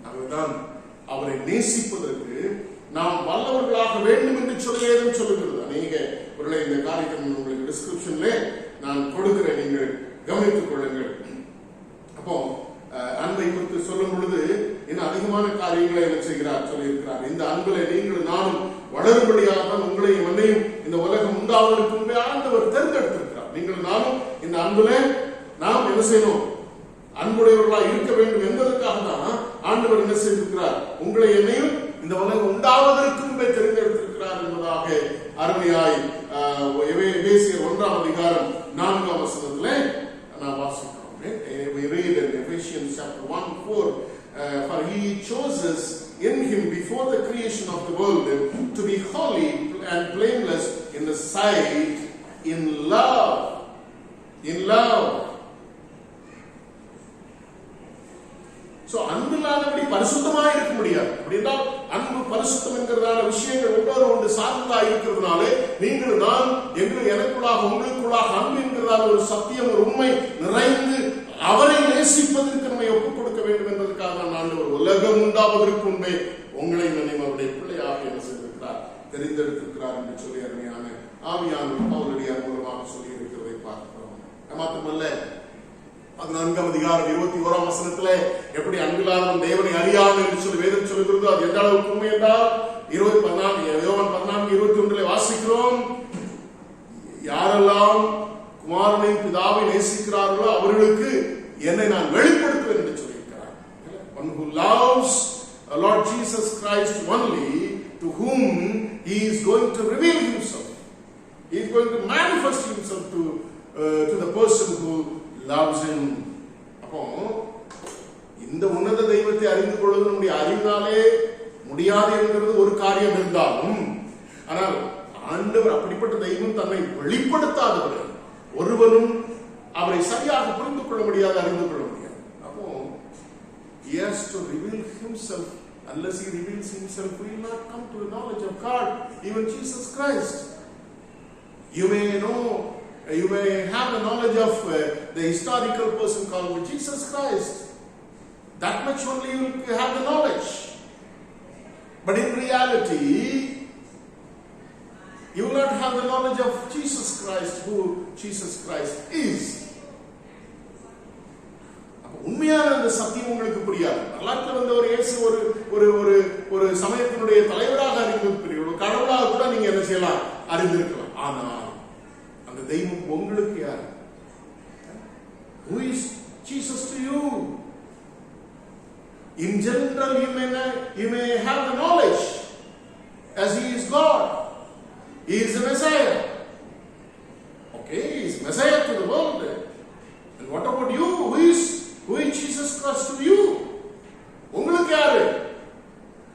S1: அதுதான் அவரை நேசிப்பதற்கு நாம் வல்லவர்களாக வேண்டும் என்று சொல்லி ஏதும் சொல்லுகிறது. அநேக பொருளை இந்த காரியத்தின் உங்களுக்கு டிஸ்கிரிப்ஷன்ல நான் கொடுக்கிறேன், நீங்கள் கவனித்துக் கொள்ளுங்கள். அப்போ அன்பை குறித்து சொல்லும் பொழுது இன்னும் அதிகமான காரியங்களை என்ன செய்கிறார் சொல்லியிருக்கிறார். இந்த அன்புல நீங்கள் நானும் வளரும்படியாக உங்களையும் என்னையும் இந்த உலகம் உண்டாவதற்கு முன்பே ஆண்டவர் தேர்ந்தெடுத்திருக்கிறார். நீங்கள் நானும் இந்த அன்புல நாம் என்ன செய்யணும்? அன்புடையவர்களாக இருக்க வேண்டும் என்பதற்காக தான் ஆண்டவர் என்ன செய்திருக்கிறார்? உங்களை என்னையும் இந்த உலகம் உண்டாவதற்கு முன்பே தெரிந்தெடுத்திருக்கிறார் என்பதாக அருமையாய் எபேசியர் 1ஆம் அதிகாரம் 4ஆம் வசனத்திலே நான் வாசிக்கிறோம். We read in Ephesians chapter 1:4, for he chose us in him before the creation of the world to be holy and blameless in the sight in love. In love. So அன்பில்லாதபடி பரிசுத்தமாக இருக்க முடியாது. அப்படின்னா அன்பு பரிசுத்தம் என்கிறதான விஷயங்கள் ஒன்றோடு ஒன்று சார்ந்ததாக இருக்கிறதுனாலே நீங்கள் நான் எனக்குள்ளாக உங்களுக்குள்ளாக அன்பு என்கிறதான ஒரு சத்தியம், ஒரு உண்மை நிறைந்து அவரை நேசிப்பதற்கு நம்மை ஒப்புக் கொடுக்க வேண்டும் என்பதற்காக நான் ஒரு உலகம் உண்டாவதற்கு முன்பே உங்களை நினைவு அவருடைய பிள்ளையாக என்ன செய்திருக்கிறார், தெரிந்தெடுத்திருக்கிறார் என்று சொல்லி அருமையான ஆவியானவர் பவுலுடைய மூலமாக சொல்லி இருக்கிறதை பார்க்கிறோம். மாத்திரமல்ல 14ஆம் அதிகாரம் 21ஆம் வசனத்துல எப்படி அன்பில்லாதவன் தேவனை அறியாமல் என்று சொல்லி வேதம் சொல்லுகிறது. அது எந்த அளவுக்கு உண்மை என்றால் யோவான் 14:21 வாசிக்கிறோம். யாரெல்லாம் குமாரனை பிதாவை நேசிக்கிறார்களோ அவர்களுக்கு என்னை நான் வெளிப்படுத்துவேன் என்று சொல்லியிருக்கிறார். One who loves Lord Jesus Christ only, to whom he is going to reveal himself. He is going to manifest himself to the person who loves him. அப்போ இந்த உன்னத தெய்வத்தை அறிந்து கொள்வது நம்முடைய அறிவினாலே முடியாது என்கிறது ஒரு காரியம் இருந்தாலும், ஆனால் ஆண்டவர் அப்படிப்பட்ட தெய்வம் தன்னை வெளிப்படுத்தாதவர் ஒருவரும் அவரை சரியாக புரிந்து கொள்ள முடியாது, அறிந்து கொள்ள முடியாது. அப்போ he has to reveal himself. Unless he reveals himself, we will not come to the knowledge of God, even Jesus Christ. You may know, you may have the knowledge of the historical person called Jesus Christ. That much only you will have the knowledge. But in reality, you will not have the knowledge of Jesus Christ, who Jesus Christ is. உண்மையான அந்த சத்தியம் உங்களுக்கு புரியாது. வரலாற்றில் வந்த ஒரு இயேசு ஒரு சமயத்தினுடைய தலைவராக அறிந்திருப்பீர்கள், ஒரு கடவுளாக கூட நீங்க என்ன செய்யலாம், அறிந்திருக்கலாம். ஆனால் அந்த தெய்வம் உங்களுக்கு யார்? Who is Jesus to you? In general, you may have the knowledge as he is God. He is the Messiah. Okay, he is Messiah to the world. And what about you? Who is Jesus Christ to you? உங்களுக்கு யாரு?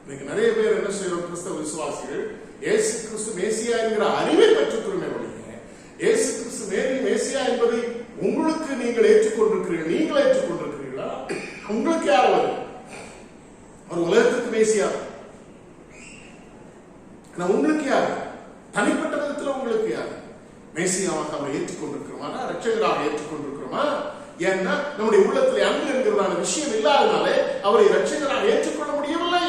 S1: இன்னைக்கு நிறைய பேர் என்ன செய்யறோம், கிறிஸ்தவ விசுவாசிகள் இயேசு கிறிஸ்து மேசியா என்கிற அறிவை பெற்றுக்கொள்ளுமே ஒழிய இயேசு கிறிஸ்து மேசியா என்பதை உங்களுக்கு நீங்கள் ஏற்றுக்கொண்டிருக்கிறீர்கள். நீங்கள் ஏற்றுக்கொண்டிருக்கிறீர்களா? உங்களுக்கு யார் வரும்? அவர் உலகத்துக்கு மேசியா. உங்களுக்கு யாரு? தனிப்பட்ட விதத்தில் உங்களுக்கு யாரு? மேசியாவாக அவரை ஏற்றுக்கொண்டிருக்கிறோமா, ரட்சகராக ஏற்றுக்கொண்டிருக்கிறோமா? ஏன்னா நம்முடைய உள்ளத்தில் அன்பு என்கிறதான விஷயம் இல்லாதனாலே அவரை ரட்சகராக ஏற்றுக்கொள்ள முடியவில்லை.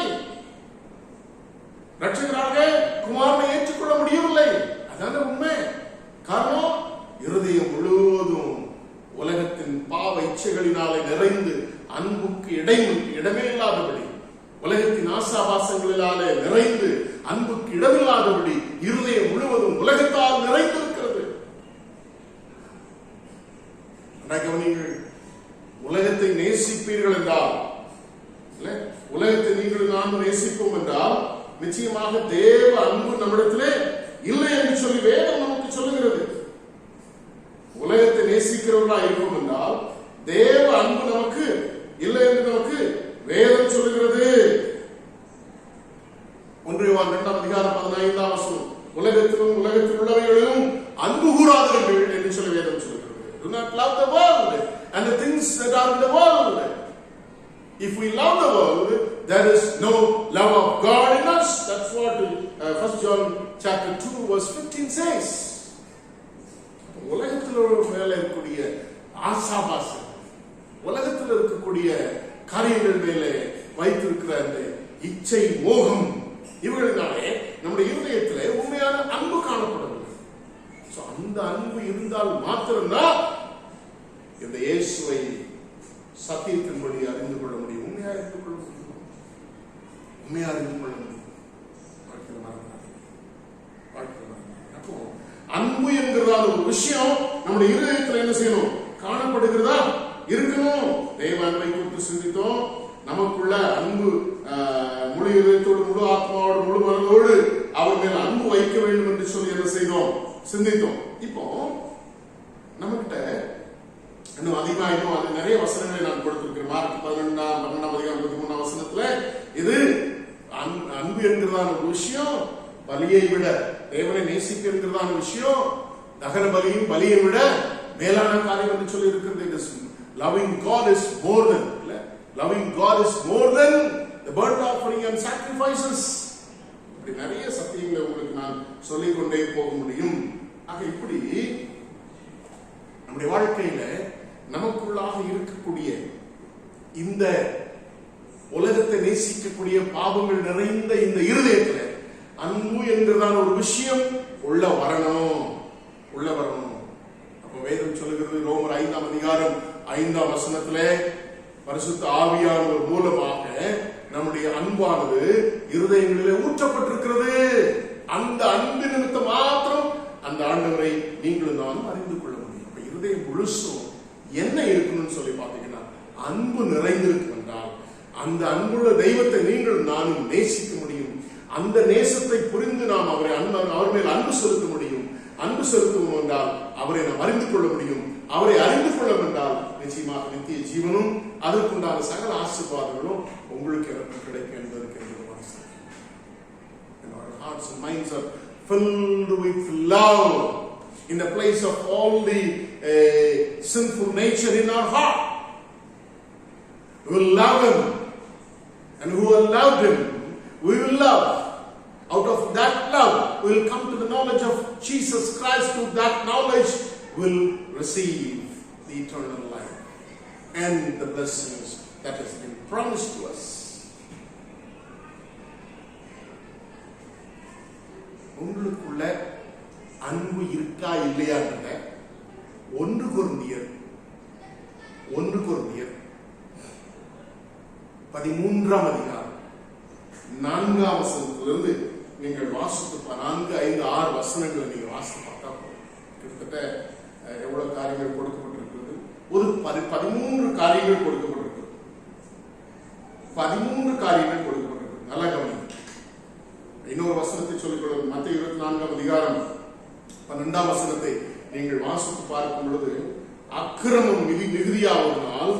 S1: ரட்சகராக குமாரனை ஏற்றுக்கொள்ள முடியவில்லை. அதான உண்மை. காரணம், இருதயம் முழுவதும் உலகத்தின் பாவ இச்சைகளினாலே நிறைந்து அன்புக்கு இடமே இல்லாதபடி, உலகத்தின் ஆசாபாசங்களினாலே நிறைந்து அன்புக்கு இடமில்லாதபடி இருதயம் முழுவதும் உலகத்தால் நிறைந்திருக்கிறது. கவனிங்கள், உலகத்தை நேசிப்பீர்கள் என்றால், உலகத்தை நீங்கள் நான் நேசிப்போம் என்றால் நிச்சயமாக தேவ அன்பு நம்மிடத்திலே இல்லை என்று சொல்லி வேதம் நமக்கு சொல்லுகிறது. உலகத்தை நேசிக்கிறவர்களா இருக்கும் என்றால் தேவ அன்பு நமக்கு இல்லை என்று நமக்கு வேதம் சொல்லுகிறது. 1 யோவான் 2:15 உலகத்திலும் உலகத்தில் உள்ளவைகளிலும் அன்பு கூறாதீர்கள் என்று சொல்லி வேதம் சொல்லுகிறது. Do not love the world and the things that are in the world. If we love the world, there is no love of God in us. That's what 1 John chapter 2 verse 15 says. உலகத்தில் மேல இருக்கக்கூடிய ஆசாபாசம், உலகத்தில் இருக்கக்கூடிய காரியங்கள் மேலே வைத்திருக்கிற அந்த இச்சை மோகம், இவர்களினாலே நம்முடைய இருதயத்திலே உண்மையான அன்பு காணப்படவில்லை. அந்த அன்பு இருந்தால் மாத்திரம்தான் இந்த இயேசுவை சத்தியத்தின்படி அறிந்து கொள்ள முடியும், உண்மையா அறிந்து கொள்ள முடியும், உண்மையா அறிந்து கொள்ள முடியும். அப்போ அன்பு என்கிறதான ஒரு விஷயம் நம்முடைய இருதயத்தில் என்ன செய்யணும்? காணப்படுகிறதா? இருக்கணும். தேவ அன்பை குறித்து சிந்தித்தோம். நமக்குள்ள அன்பு முழு இதயத்தோடு, முழு ஆத்மாவோடு, முழு மனதோடு அவர் மேல் அன்பு வைக்க வேண்டும் என்று சொல்லி என்ன செய்தோம்? சிந்தித்தோம். இப்போ நம்ம கிட்ட இன்னும் அதிகமா அது நிறைய வசனங்களை நான் கொடுத்திருக்கிறேன். மார்க் 12:13 வசனத்துல இது அன்பு என்கிறதான ஒரு விஷயம் பலியை விட, தேவனை நேசிக்க என்கிறதான விஷயம் தகன பலியும் பலியை விட மேலான காரியம் என்று சொல்லி இருக்கிறது. Loving God is more than, loving God is more than the burnt offering and sacrifices. இப்படி நிறைய சத்தியங்களை உங்களுக்கு நான் சொல்லிக் கொண்டே போக முடியும். ஆக இப்படி நம்முடைய வாழ்க்கையில நமக்குள்ளாக இருக்கக்கூடிய இந்த உலகத்தை நேசிக்கக்கூடிய பாவங்கள் நிறைந்த இந்த இருதயத்துல அன்பு என்கிறதான ஒரு விஷயம் உள்ள வரணும். அப்ப வேதம் சொல்லுகிறது, ரோமர் 5:5 பரிசுத்த ஆவியானவர் மூலமாக நம்முடைய அன்பானது இருதயங்களிலே ஊற்றப்பட்டிருக்கிறது. அந்த அன்பு நிமித்தம் மாத்திரம் அந்த ஆண்டவரை நீங்களும் நானும் அறிந்து கொள்ள முடியும். அப்ப இருதயம் முழுசும் என்ன இருக்கணும்னு சொல்லி பாத்தீங்கன்னா அன்பு நிறைந்திருக்கும் என்றால் அந்த அன்புள்ள தெய்வத்தை நீங்கள் நானும் நேசிக்க முடியும். அந்த நேசத்தை புரிந்து நாம் அவர் மேல் அன்பு செலுத்த முடியும். அன்பு செலுத்துவோம் என்றால் அவரை நாம் அறிந்து கொள்ள முடியும். அவரை அறிந்து கொள்ள என்றால் நிச்சயமாக நித்திய ஜீவனும் அதற்குண்டான சகல ஆசீர்வாதங்களும் உங்களுக்கு எனக்கு கிடைக்கும் என்பதற்கு our hearts and minds are filled with love in the place of all the sinful nature in our heart. We will love him, and who have loved him we will love. Out of that love we will come to the knowledge of Jesus Christ. Through that knowledge we will receive the eternal life and the blessings that has been promised to us. உங்களுக்குள்ள அன்பு இருக்கா இல்லையான்றத 1 கொரிந்தியர் 13:4 நீங்கள் வாசித்து 4, 5, 6 வசனங்களை நீங்க வாசித்து பார்த்தா கிட்டத்தட்ட எவ்வளவு காரியங்கள் கொடுக்கப்பட்டிருக்கிறது? ஒரு 13 காரியங்கள் கொடுக்கப்பட்டிருக்கிறது. 13 காரியங்கள் கொடுக்கப்பட்டிருக்கிறது. நல்லா கவனிங்க. இன்னொரு வசனத்தை சொல்லிக்கொள்வது மத்தேயு 24:12 நீங்கள் வாசித்து பார்க்கும் பொழுது, அக்கிரமம் மிகுதியாவதனால்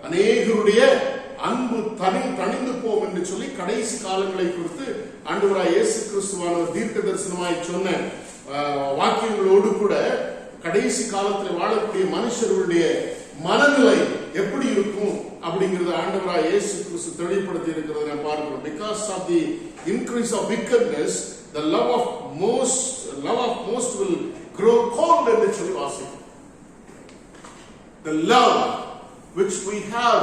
S1: அநேகருடைய அன்பு தணிந்து போம் என்று சொல்லி கடைசி காலங்களை குறித்து ஆண்டவராய் இயேசு கிறிஸ்துவானவர் தீர்க்க தரிசனமாய் சொன்ன வாக்கியங்களோடு கூட கடைசி காலத்தில் வாழக்கூடிய மனுஷர்களுடைய மனநிலை எப்படி இருக்கும் அப்படிங்கறது ஆண்டவராய் இயேசு கிறிஸ்து தெளிவுபடுத்தி இருக்கிறதை நாம் பார்க்கிறோம். Because of the increase of wickedness, the love of most will grow cold என்று சொல்லி வாசிக்கிறோம். The love which we have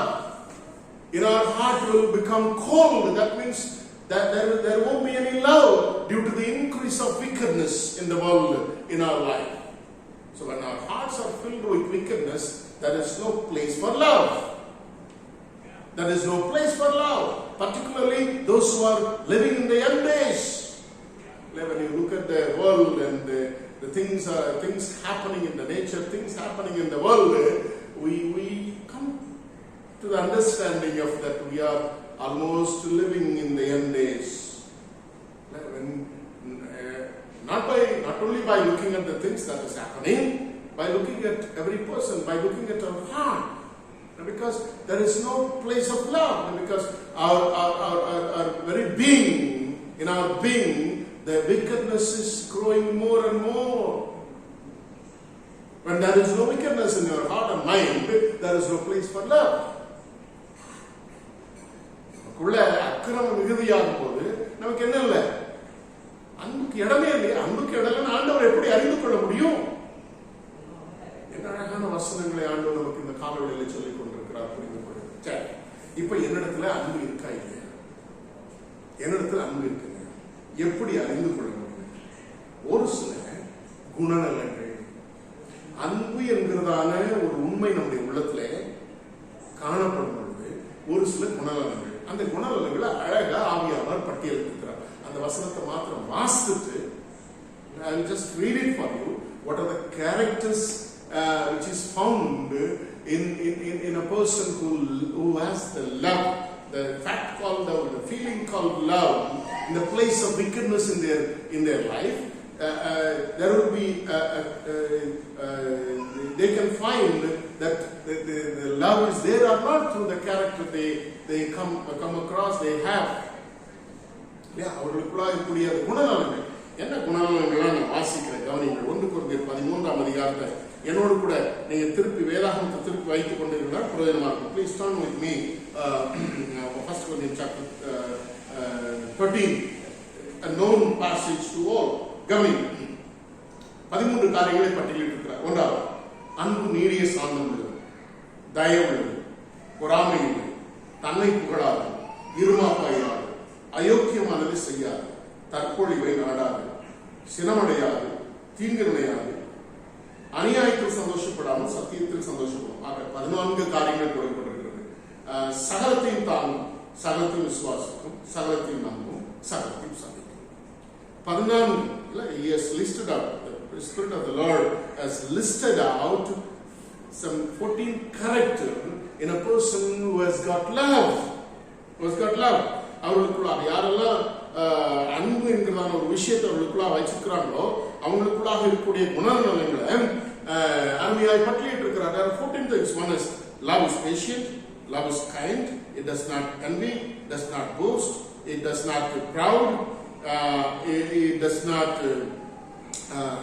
S1: in our heart will become cold. That means that there won't be any love due to the increase of wickedness in the world in our life. So when our hearts are filled with wickedness, there is no place for love. There is no place for love, particularly those who are living in the end days. When you look at the world and the things happening in the nature, things happening in the world, we come to the understanding of that we are almost living in the end days. When Not only by looking at the things that is happening, by looking at every person, by looking at our heart. Because there is no place of love. Because our very being, in our being, the wickedness is growing more and more. When there is no wickedness in your heart and mind, there is no place for love. நமக்குள்ள அக்கிரமம் மிகுதியாகும் போது நமக்கு என்ன இல்லை? அன்புக்கு இடமே இல்லையா? அன்புக்கு இடம் ஆண்டவர் எப்படி அறிந்து கொள்ள முடியும்? என்ன அழகான வசனங்களை ஆண்டவர் நமக்கு இந்த காலவெளியில சொல்லிக் கொண்டிருக்கிறார். புரிந்து கொள்ளுங்க. சரி, இப்ப என்னிடத்துல அன்பு இருக்கா இல்லையா? என்னிடத்துல அன்பு இருக்குங்க. எப்படி அறிந்து கொள்ள முடியும்? ஒரு சில குணநலங்கள், அன்பு என்கிறதான ஒரு உண்மை நம்முடைய உள்ளத்துல காணப்படும் பொழுது ஒரு சில குணநலங்கள், அந்த குணநலங்களை அழகா ஆவியானவர் பட்டியலிட்டிருக்கிறார். அந்த வசனத்தை மாத்திரம் வாசித்துட்டு I will just read it for you. What are the characters which is found in a person who has the love, the fact called love, the feeling called love, in the place of wickedness in their life. There will be they can find that the love is there or not through the character they come across, they have. அவர்களுக்குள்ள இருக்கக்கூடிய குணநலங்கள் என்ன? குணநலங்கள்லாம் நான் வாசிக்கிறேன், கவனிங்கள். 1 கொரிந்தியர் 13ஆம் அதிகாரத்தை என்னோடு கூட நீங்க திருப்பி வேதாகமத்தை திருப்பி வைத்துக் கொண்டிருந்தால் பிரயோஜனமா இருக்கும். Please turn with me 1 Corinthians chapter 13, a known passage to all. கவனிங்கள். 13 காரியங்களை பட்டியலிட்டிருக்கிறார். ஒன்றாவது, அன்பு நீடிய சாந்தம் உள்ளது, தயவுள்ளது, பொறாமை இல்லை, தன்னை புகழாது, இருமாப்பாயாது, அயோக்கியமானதை செய்யாது, தற்பொழிவை நாடாது, சினமடையாது, தீங்கு நினையாது, அநியாயத்தில் சந்தோஷப்படாமல் சத்தியத்தில் சந்தோஷப்படும். 14 காரியங்கள் கொடுக்கப்பட்டிருக்கிறது. சகலத்தையும் தாங்கும், சகலத்தையும் விசுவாசிக்கும், சகலத்தையும் நம்பும், சகலத்தையும் சந்திக்கும். 14 he has listed out, the Spirit of the Lord has listed out some 14 characters in a person who has got love. அவர்களுக்குள்ளாக யாரெல்லாம் அன்பு என்கிறதான ஒரு விஷயத்தை அவர்களுக்குள்ளாக வச்சிருக்கிறாங்களோ அவங்களுக்குள்ளாக இருக்கக்கூடிய குணநலங்களை அருமையாய் பட்டியலிட்டு இருக்கிறார். There are 14 things. One is love is patient, love is kind, it does not envy, does not boast, it does not be proud, it does not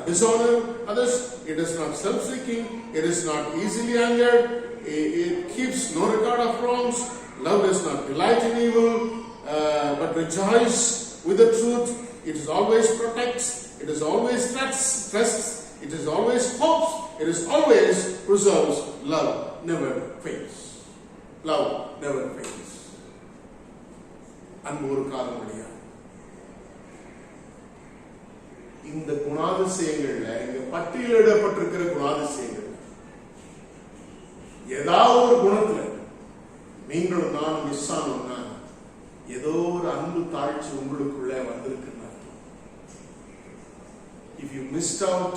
S1: dishonor others, it is not self-seeking, it is not easily angered, it keeps no record of wrongs. Love does not delight in evil, but rejoice with the truth. It is always protects, it is always trusts, it is always hopes, it is always preserves. Love never fails. Love never fails. அன்பு ஒரு காலம் முடியாது. இந்த குணாதிசயங்கள்ல, இங்க பட்டியலிடப்பட்டிருக்கிற குணாதிசயங்கள் ஏதாவது ஒரு குணத்துல நீங்களும் நானும் மிஸ் ஆனோம்னா ஏதோ ஒரு அன்பு தாழ்ச்சி உங்களுக்குள்ள வந்திருக்குன்னு. If you missed out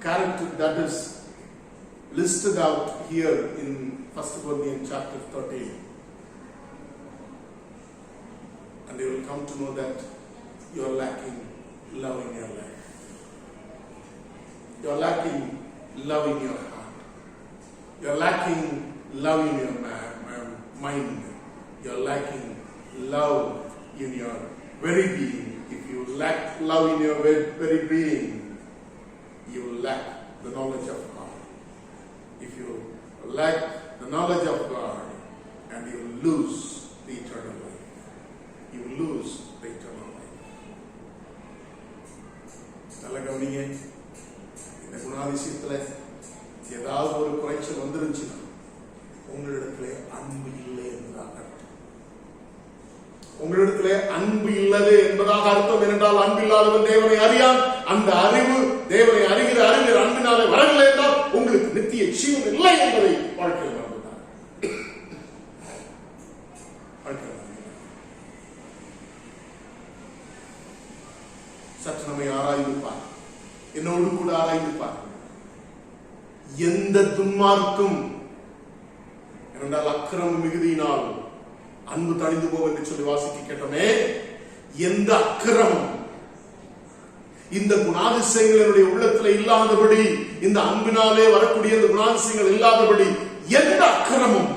S1: character that is listed out here in 1 Corinthians chapter 13, and you will come to know that you are lacking love in your life. You are lacking love in your heart. You are lacking love in your mind. You are lacking love in your very being. If you lack love in your very being, you will lack the knowledge of God. If you lack the knowledge of God, and you will lose the eternal life. You will lose the eternal life. நல்ல கவனிங்க. இந்த குணாதிசயத்துல ஏதாவது ஒரு குறைச்சல் வந்துருச்சுன்னா உங்களிடத்திலே அன்பு இல்லை என்பதாக அர்த்தம். உங்களிடத்திலே அன்பு இல்லது என்பதாக அர்த்தம். என்றால் அன்பில்லாதவன் தேவனை அறியான். அந்த அறிவு, தேவனை அறிகிற அறிஞர் அன்பினாலே வரவில்லை என்றால் உங்களுக்கு நித்திய ஜீவன் இல்லை என்பதை வாழ்க்கையில் மறந்துட்டார். சற்று நம்மை ஆராய்ந்திருப்பார், என்னோடு கூட ஆராய்ந்திருப்பார். எந்த துன்மார்க்கும் என்றால் அக்கிரம மிகுதியினால் அன்பு தணிந்து போகும் என்று சொல்லி வாசிக்க கேட்டோமே, எந்த அக்கிரமம் இந்த குணாதிசயங்கள் என்னுடைய உள்ளத்துல இல்லாதபடி, இந்த அன்பினாலே வரக்கூடிய இந்த குணாதிசயங்கள் இல்லாதபடி எந்த அக்கிரமும்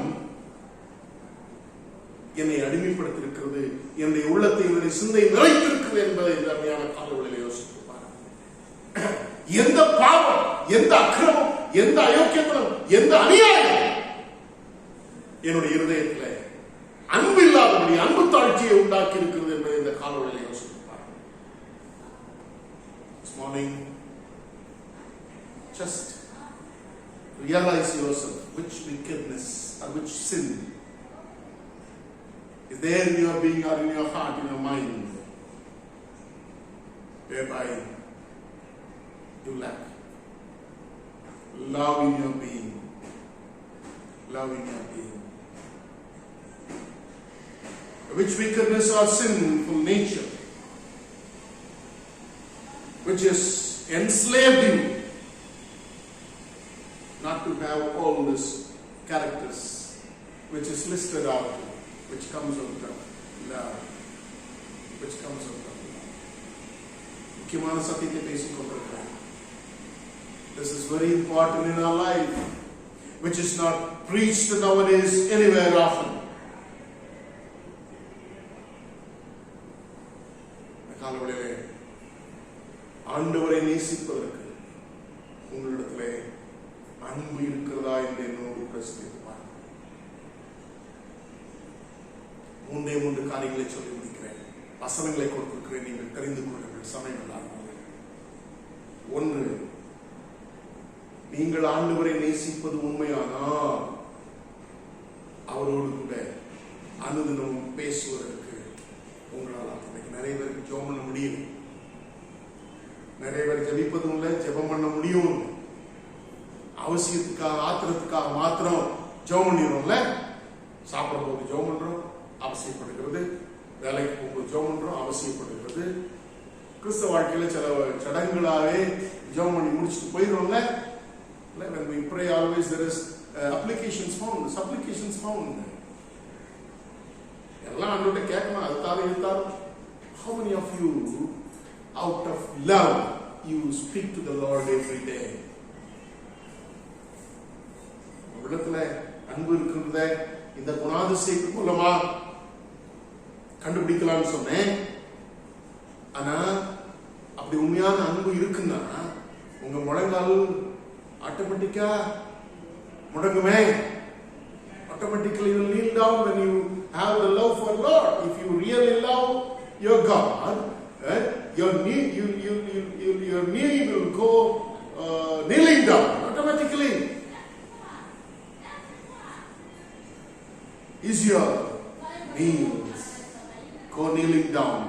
S1: என்னை அடிமைப்படுத்திருக்கிறது, என்னுடைய உள்ளத்தை என்னுடைய சிந்தை நிறைத்திருக்கிறது என்பதை இந்த அருமையான காலவெளியில் யோசித்து பாருங்கள். எந்த பாவம், எந்த அக்கிரமம், எந்த அயோக்கியத்தனம், எந்த அநியாயம் என்னுடைய இருதயத்தில் அன்பு இல்லாதபடி அன்பு தாழ்ச்சியை உண்டாக்கி இருக்கிறது என்பதை இந்த காலவெளியில் யோசித்து பாருங்கள். This morning, just realize yourself which wickedness or which sin is there in your being or in your heart, in your mind, whereby you lack love in your being. Love in your being. Which wickedness or sinful nature which has enslaved you not to have all these characters which is listed out, which comes out of love, which comes out of love. முக்கியமான சத்தியத்தை பேசிக் கொண்டிருக்கிறேன். This is very important in our life, which is not preached nowadays anywhere often. காலவெளியிலே ஆண்டவரை நேசிப்பதற்கு உங்களிடத்திலே அன்பு இருக்கிறதா என்று என்னோடு பிரச்சனை. மூன்று காரியங்களை சொல்லி முடிக்கிறேன். வசனங்களை கொடுத்திருக்கிறேன், நீங்கள் தெரிந்து கொள்ளுங்கள். சமயம் இல்லாமல் ஒன்று, நீங்கள் ஆண்டவரை நேசிப்பது உண்மையானால் அவரோடு கூட அனுதினம் பேசுவதற்கு உங்களால் நிறைய பேருக்கு ஜெபம் பண்ண முடியும். நிறைய பேர் ஜெபிப்பதும் இல்லை, ஜெபம் பண்ண முடியும். அவசியத்துக்காக ஆத்திரத்துக்காக மாத்திரம் ஜெபம் பண்ணிடுறோம்ல. சாப்பிடும் போது ஜெபம் பண்றோம், அவசியப்படுகிறது. வேலைக்கு போகும்போது ஜெபம் பண்றோம், அவசியப்படுகிறது. கிறிஸ்தவ வாழ்க்கையில சில சடங்குகளாவே ஜெபம் பண்ணி முடிச்சுட்டு போயிடுறோம்ல. When we pray, always there is applications found, supplications found. எல்லாம் ஆண்டவர்கிட்ட கேட்கணும், அதுதான் இருந்தால். How many of you out of love you speak to the Lord every day? உள்ளத்துல அன்பு இருக்கிறத இந்த குணாதிசயத்துக்கு மூலமா கண்டுபிடிக்கலாம்னு சொன்னேன். ஆனா அப்படி உண்மையான அன்பு இருக்குன்னா உங்க முழங்கால் ஆட்டோமேட்டிக்கா முடங்குமே. Automatically you will kneel down when you have the love for Lord. If you really love your God, your knee will go kneeling down automatically. Is your knees go kneeling down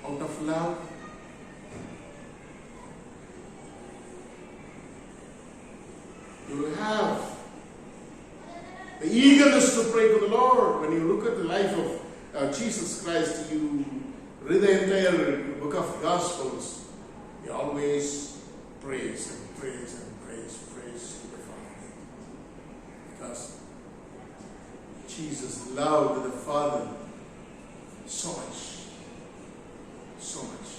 S1: out of love? You will have the eagerness to pray to the Lord. When you look at the life of Jesus Christ, you read the entire book of Gospels, he always prays and prays and prays to the Father. Because Jesus loved the Father so much. So much.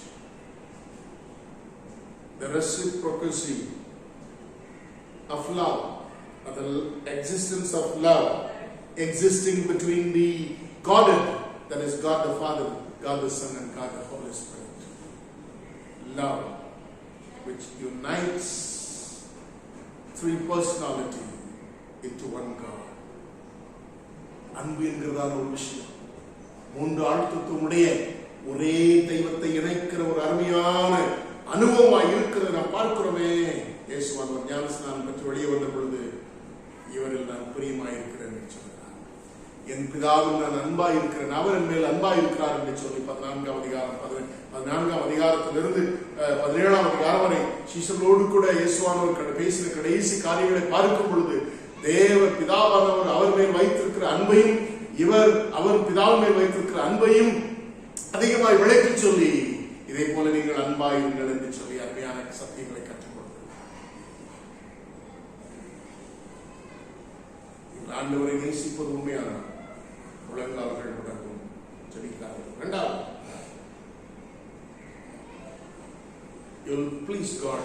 S1: The reciprocity of love, or the existence of love existing between the Godhead, that is God the Father, God the Son, and God the Holy Spirit. Love which unites three personality into one God. அன்பு என்கிறதான ஒரு விஷயம், மூன்று ஆழ்த்துவமுடைய ஒரே தெய்வத்தை இணைக்கிற ஒரு அருமையான அனுபவமாய் இருக்கிறத நாம் பார்க்கிறோமே. இயேசுவானவர் ஞானஸ்நானம் பெற்று வெளியே வந்த பொழுது இவரில் நான் பிரியமாயிருக்கிறேன் என்று சொல்கிறார். என் பிதாவில் நான் அன்பாயிருக்கிறேன், அவர் என் மேல் அன்பாயிருக்கிறார் என்று சொல்லி 14ஆம் அதிகாரத்திலிருந்து 17ஆம் அதிகாரம் வரை சீஷர்களோடு கூட இயேசுவானவர் பேசின கடைசி காரியங்களை பார்க்கும் பொழுது தேவ பிதாவானவர் அவர் மேல் வைத்திருக்கிற அன்பையும் அவர் பிதாவின் மேல் வைத்திருக்கிற அன்பையும் அதிகமாய் விளக்கி சொல்லி, இதே போல நீங்கள் அன்பாயிருங்கள் என்று சொல்லி அருமையான சத்தியங்களை கற்றுக் கொடுத்தார். ஆண்டவரை நேசிப்பது உண்மையான முழங்கால்கள் உடனும் ஜெபிக்கிறார்கள். இரண்டாவது, you will please God.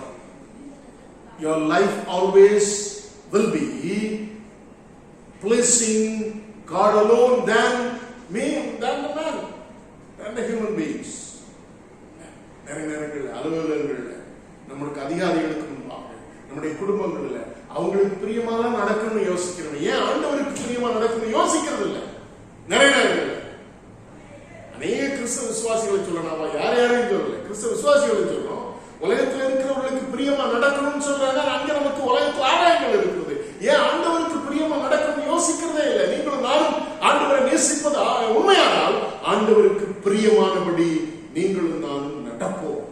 S1: Your life always will be pleasing God alone than me, than the man, than the human beings. நிறைய நேரங்கள் அலுவலகங்கள்ல நம்மளுக்கு அதிகாரிகளுக்கு முன்பாக நம்முடைய குடும்பங்கள்ல அவங்களுக்கு பிரியமா நடக்கணும்னு யோசிக்கிறோம். ஏன் ஆண்டவருக்கு பிரியமா நடக்கணும்னு யோசிக்கிறது இல்லை. நிறைய நேரங்கள் அநேக கிறிஸ்தவ விசுவாசிகளை சொல்லணும், யாரையும் சொல்லல, கிறிஸ்தவ விசுவாசிகளை சொல்றோம். உலகத்தில் இருக்கிறவர்களுக்கு பிரியமா நடக்கணும்னு சொல்றாங்க. அங்க நமக்கு உலகத்தில் ஆதாயங்கள் இருக்குது. ஏன் ஆண்டவருக்கு பிரியமா நடக்கணும்னு யோசிக்கிறதே இல்லை. நீங்களும் நானும் ஆண்டவரை நேசிப்பது உண்மையானால் ஆண்டவருக்கு பிரியமானபடி நீங்களும் நானும் நடப்போம்.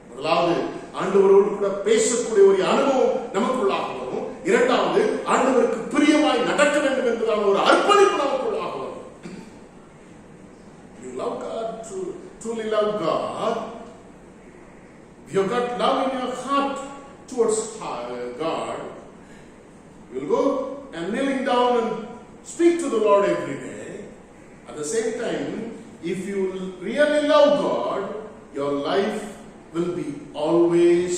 S1: முதலாவது ஆண்டவரோடு கூட பேசக்கூடிய ஒரு அனுபவம் நமக்குள்ளாக வரும். இரண்டாவது ஆண்டவருக்கு பிரியமாய் நடக்க வேண்டும் என்பதான ஒரு அர்ப்பணிப்பு நமக்குள்ளாக வரும். You love God, truly love God. You have got love in your heart towards God. You will go and kneeling down and speak to the Lord every day. At the same time, if you really love God, your life will be always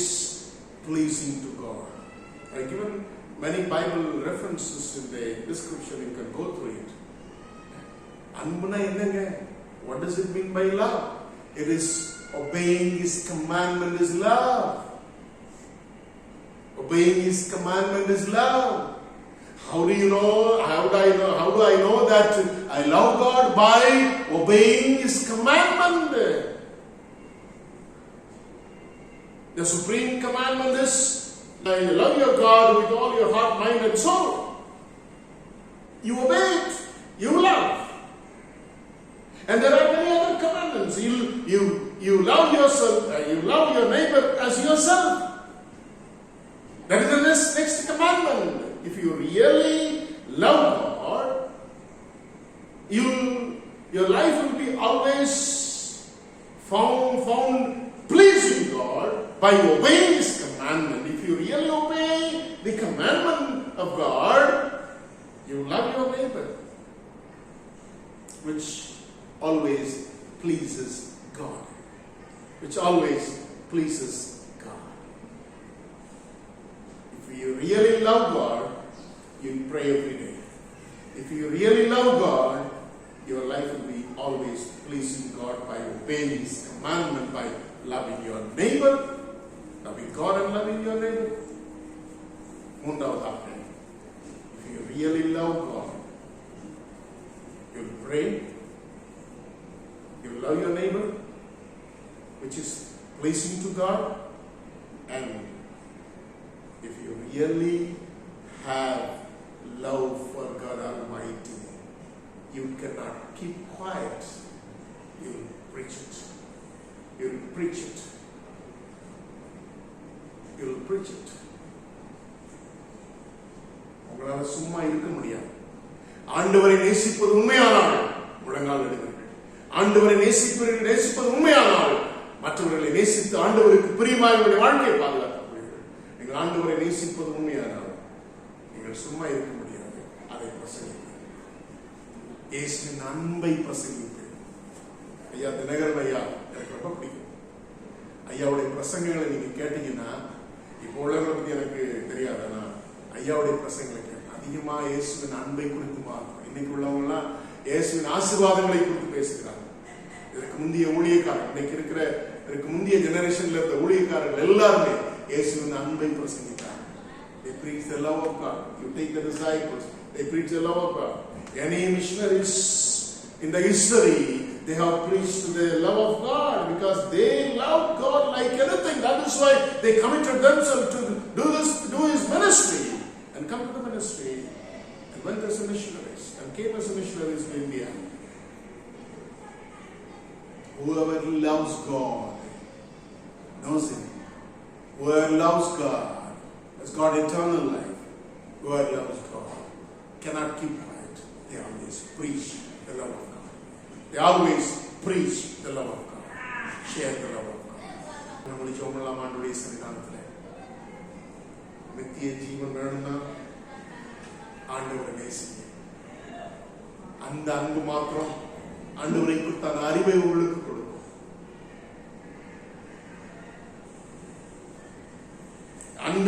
S1: pleasing to God. I have given many Bible references in the description. You can go through it. Anbuna என்னங்க? What does it mean by love? It is obeying His commandment is love. Obeying His commandment is love. How do you know? How do I know that I love God? By obeying His commandment. The supreme commandment is you love your God with all your heart, mind and soul. You obey it. You love. And there are many other commandments. You love yourself. You love your neighbor as yourself. That is the next commandment. If you really love God, your life will be always found pleasing God by obeying His commandment. If you really obey the commandment of God, you love your neighbor, which always pleases God. Which always pleases God. If you really love God, you pray every day. If you really love God, your life will be always pleasing God by obeying His commandment, by loving your neighbor, loving God and loving your neighbor. மூன்றாவதாக, if you really love God, you'll pray, you'll love your neighbor, which is pleasing to God, and if you really have love for God Almighty, you cannot keep quiet. You'll preach it. You'll preach it. You'll preach it. உங்களால சும்மா இருக்க முடியாது. ஆண்டவரை நேசிப்பது உண்மையானால் முழங்கால் எடுங்கள். ஆண்டவரை நேசிப்பது உண்மையானால் மற்றவர்களை நேசித்து ஆண்டவருக்கு பிரியமாக உங்களுடைய வாழ்க்கையை பாதுகாக்கப்படுவீர்கள். நீங்கள் ஆண்டவரை நேசிப்பது உண்மையானால் நீங்கள் சும்மா இருக்க முடியாது. அதை பிரசங்கிப்பீர்கள். இயேசுவின் அன்பை பிரசங்கிப்பீர்கள். ஐயா தினகரன் ஐயா எனக்கு ரொம்ப பிடிக்கும். ஐயாவுடைய பிரசங்கங்களை நீங்க கேட்டீங்கன்னா, இப்போ உள்ளவங்களை பத்தி எனக்கு தெரியாது, ஆனா ஐயாவுடைய பிரசங்களை கேட்டேன். அதிகமா இயேசுவின் அன்பை குறித்து பார்க்கணும். இன்னைக்கு உள்ளவங்க எல்லாம் இயேசுவின் ஆசீர்வாதங்களை குறித்து பேசுகிறாங்க. இதற்கு முந்தைய ஊழியக்காரர், இதற்கு முந்தைய ஜெனரேஷன்ல இருந்த ஊழியக்காரர்கள் எல்லாருமே இயேசுவின் அன்பை பிரசங்கித்தாங்க. They preach the love of God. You take the disciples, they preach the love of God. Any missionaries in the history, they have preached the love of God because they love God like anything. That is why they committed themselves to do His ministry and come to the ministry and went as missionaries and came as missionaries to India. Whoever loves God knows Him. Whoever loves God has got eternal life. Whoever loves God cannot keep quiet. They always preach the love of God. They always preach the love of God. Share the love of God. நம்முடைய ஜோமலாம் ஆண்டுடைய சன்னிதானத்தில் நித்திய ஜீவன் வேணும்னா ஆண்டவரை நேசிங்க. அந்த அன்பு மாத்திரம் ஆண்டவரை குறித்த அந்த அறிவை உங்களுக்கு கொடுக்கும்.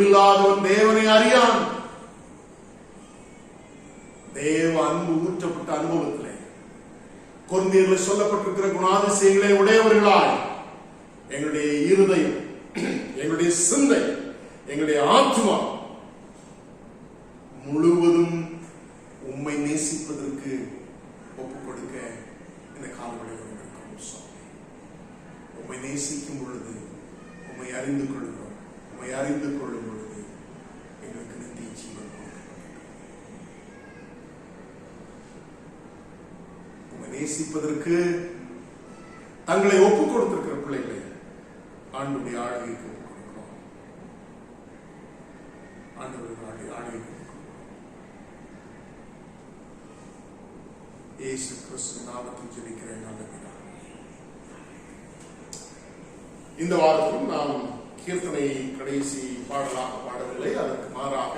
S1: அன்பில்லாதவன் தேவனை அறியான். தேவ அன்பு ஊற்றப்பட்ட அனுபவத்திலே கொரிந்தியரில் சொல்லப்பட்டிருக்கிற குணாதிசயங்களை உடையவர்களாய் எங்களுடைய இருதயம், எங்களுடைய சிந்தை, எங்களுடைய ஆத்மா முழுவதும் உம்மை நேசிப்பதற்கு ஒப்புக் கொடுக்க இந்த காலவழியில் உம்மை நேசிக்கும் பொழுது, உம்மை அறிந்து கொள்கிறோம். உம்மை அறிந்து கொள்ளும் பொழுது எங்களுக்கு நித்திய ஜீவன். உம்மை நேசிப்பதற்கு தங்களை ஒப்புக் கொடுத்திருக்கிற பிள்ளைகளை ஆண்டவருடைய ஆளுகைக்கு ஒப்புக் கொடுக்கிறோம். ஆண்டவருடைய ஆளுகைக்கு இயேசு கிறிஸ்து நாமத்தில் ஜெபிக்கிறேன் நல்ல பிதாவே. இந்த வாரத்திலும் நாம் கீர்த்தனை கடைசி பாடலாக பாடவில்லை. அதற்கு மாறாக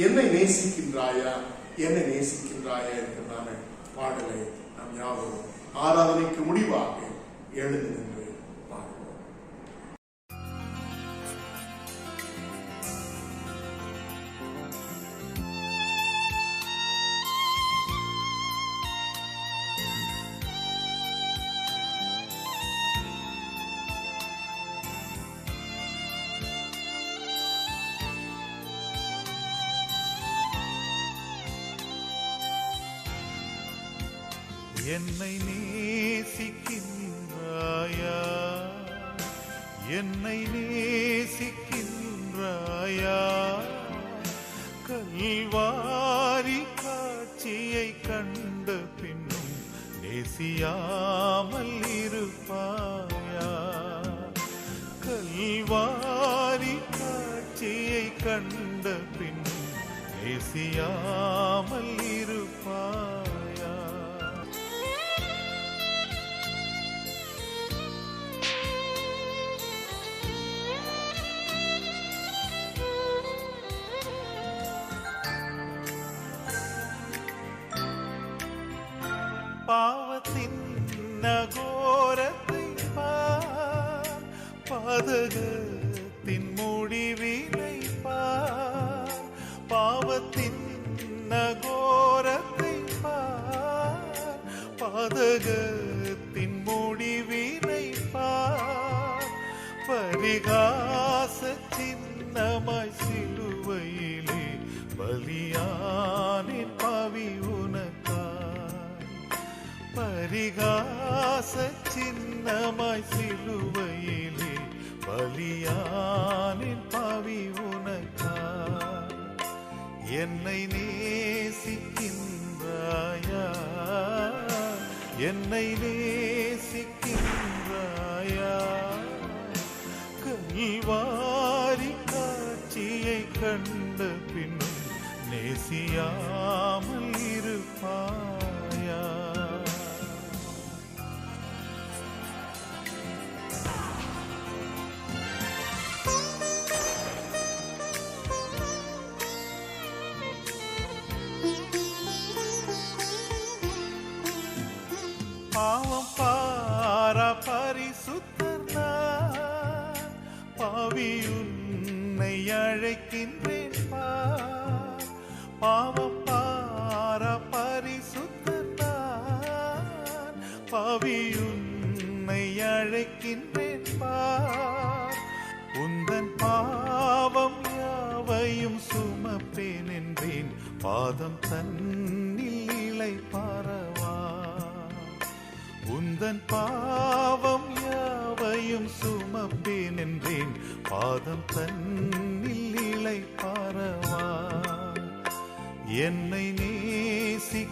S1: என்னை நேசிக்கின்றாயா, என்னை நேசிக்கின்றாயா என்றதான பாடலை நாம் யாவரும் ஆராதனைக்கு முடிவாக எழுந்து நின்று பாடுவோம்.
S10: என்னை நேசிக்கின்றாயா, என்னை நேசிக்கின்றாயா, கல்வாரி காட்சியை கண்ட பின்னும் நேசியாமல் இருப்பாயா, கல்வாரி காட்சியை கண்ட பின்னும் நேசியாமல் இருப்பாயா. பாவத்தின் நகோரத்தை பார், பாதகத்தின் முடிவினை பார், பாவத்தின் நகோரத்தை பார், பாதகத்தின் முடிவினை பார், பரிகாச சின்னமாய் சிலுவையிலே பலியானின் பாவி பரிகாச சின்னமாய் சிலுவையிலே பலியானின் பாவி உனக்காய். என்னை நேசிக்கின்றாயா, என்னை நேசிக்கின்றாயா, கல்வாரி காட்சியை கண்ட பின்னும் நேசியாமல் இருப்பாயா. பாவம் பாரா பரிசுத்தர் பாவி உன்னை அழைக்கின்றேன் பார், பாவம் பாரா பரிசுத்தர் பாவி உன்னை அழைக்கின்றேன் பார், உந்தன் பாவம் யாவையும் சுமப்பேன் என்றேன் பாதம் தன்னில் இலை பாரவா, உந்தன் பாவம் யாவையும் சுமப்பேன் என்றேன் பாதம் தன்னில் இலை பாரவா. என்னை நேசிக்கின்றாயா,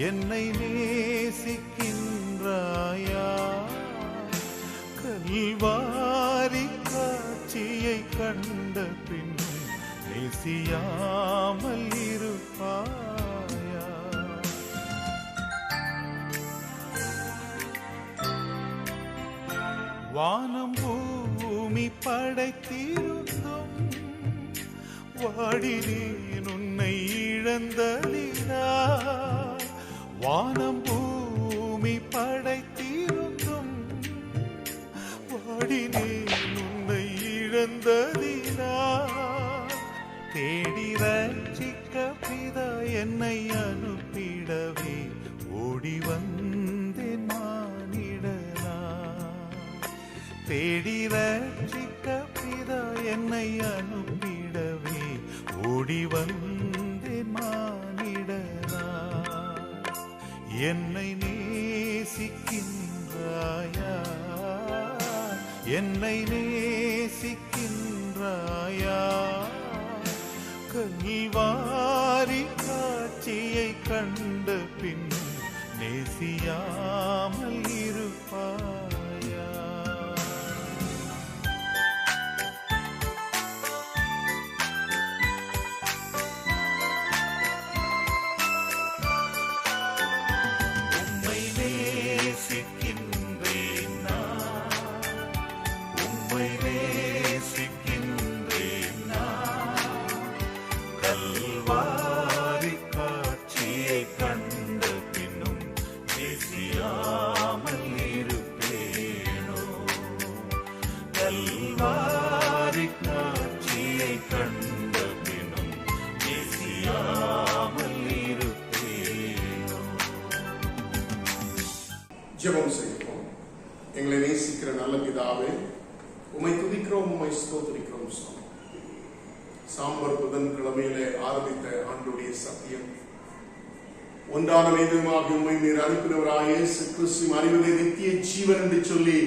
S10: என்னை நேசிக்கின்றாயா, கல்வாரி காட்சியை கண்ட பின் நேசியாமல் இருப்பாயா. வானம் பூமி படைத்திருந்தும் வாடினேன் உன்னை இழந்தலினாய், வானம் பூமி படைத்திருந்தும் வாடினேன் இழந்ததினா தேடி ரட்சிக்க பிதா என்னை அனுப்பிடவே ஓடி வந்தேன் மானிடனா. தேடி ரட்சிக்க பிதா என்னை அனுப்பிடவே ஓடி வந்தேன் மானிடனா. என்னை நேசிக்கின்றாயா, என்னை நேசிக்கின்றாயா, கல்வாரி காட்சியை கண்ட பின் நேசியாமல் இருப்பாயா. உம்மை நேசிக்கின்றேன் நான், உம்மை நேசிக்கின்றேன் நான், கல்வாரி காட்சியை கண்ட பின்னும் நேசியாமல் இருப்பேனோ. கல்வாரி காட்சியை கண்ட பின்னும் நேசியாமல் இருப்பேனோ.
S1: ஜெபம் செய்வோம். எங்களை நேசிக்கிற நல்ல பிதாவே, உம்மை துதிக்கிறோம், உம்மை ஸ்தோத்திரிக்கிறோம் சுவாமி. சாம்பர் புதன்கிழமையிலே ஆரம்பித்த ஆண்டுடைய சத்தியம் ஒன்றான வேதமாகி உம்மை நீர் அனுப்பினவராக இயேசு கிறிஸ்து அறிவதே நித்திய ஜீவன் என்று சொல்லி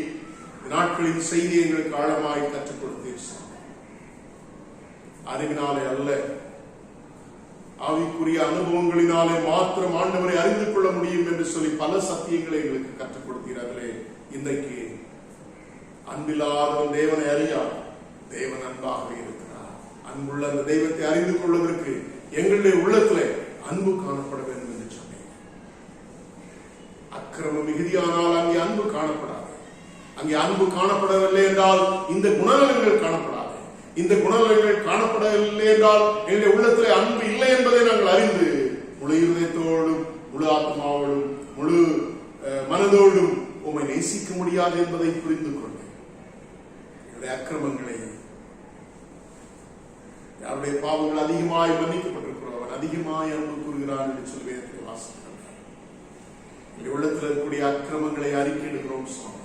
S1: நாட்களின் செய்தி எங்களுக்கு ஆழமாய் கற்றுக் கொடுத்தீர் சுவாமி. அறிவினாலே அல்ல, ஆவிக்குரிய அனுபவங்களினாலே மாத்திரம் ஆண்டவரை அறிந்து கொள்ள முடியும் என்று சொல்லி பல சத்தியங்களை எங்களுக்கு கற்றுக் கொடுத்தீர். அதிலே இன்றைக்கு அன்பில்லாதவன் தேவனை அறியார், தேவன் அன்பாகவே இருக்கிறார். அன்புள்ள அந்த தெய்வத்தை அறிந்து கொள்வதற்கு எங்களுடைய உள்ளத்திலே அன்பு காணப்பட வேண்டும் என்று சொன்னேன். அக்கிரம மிகுதியானால் அங்கே அன்பு காணப்படாது. அங்கே அன்பு காணப்படவில்லை என்றால் இந்த குணநலங்கள் காணப்படாது. இந்த குணநலங்கள் காணப்படவில்லை என்றால் எங்களுடைய உள்ளத்திலே அன்பு இல்லை என்பதை நாங்கள் அறிந்து முழு இதயத்தோடும் முழு ஆத்மாவோடும் முழு மனதோடும் உம்மை நேசிக்க முடியாது என்பதை புரிந்து கொண்டேன். என்னுடைய அக்கிரமங்களை, யாருடைய பாவங்கள் அதிகமாய் மன்னிக்கப்பட்டிருக்கிறோம், அவன் அதிகமாய் அன்பு கூறுகிறான் என்று சொல்லி வேதத்தை வாசிக்கிறோம். எங்களுடைய உள்ளத்தில் இருக்கக்கூடிய அக்கிரமங்களை அறிக்கையிடுகிறோம் சுவாமி.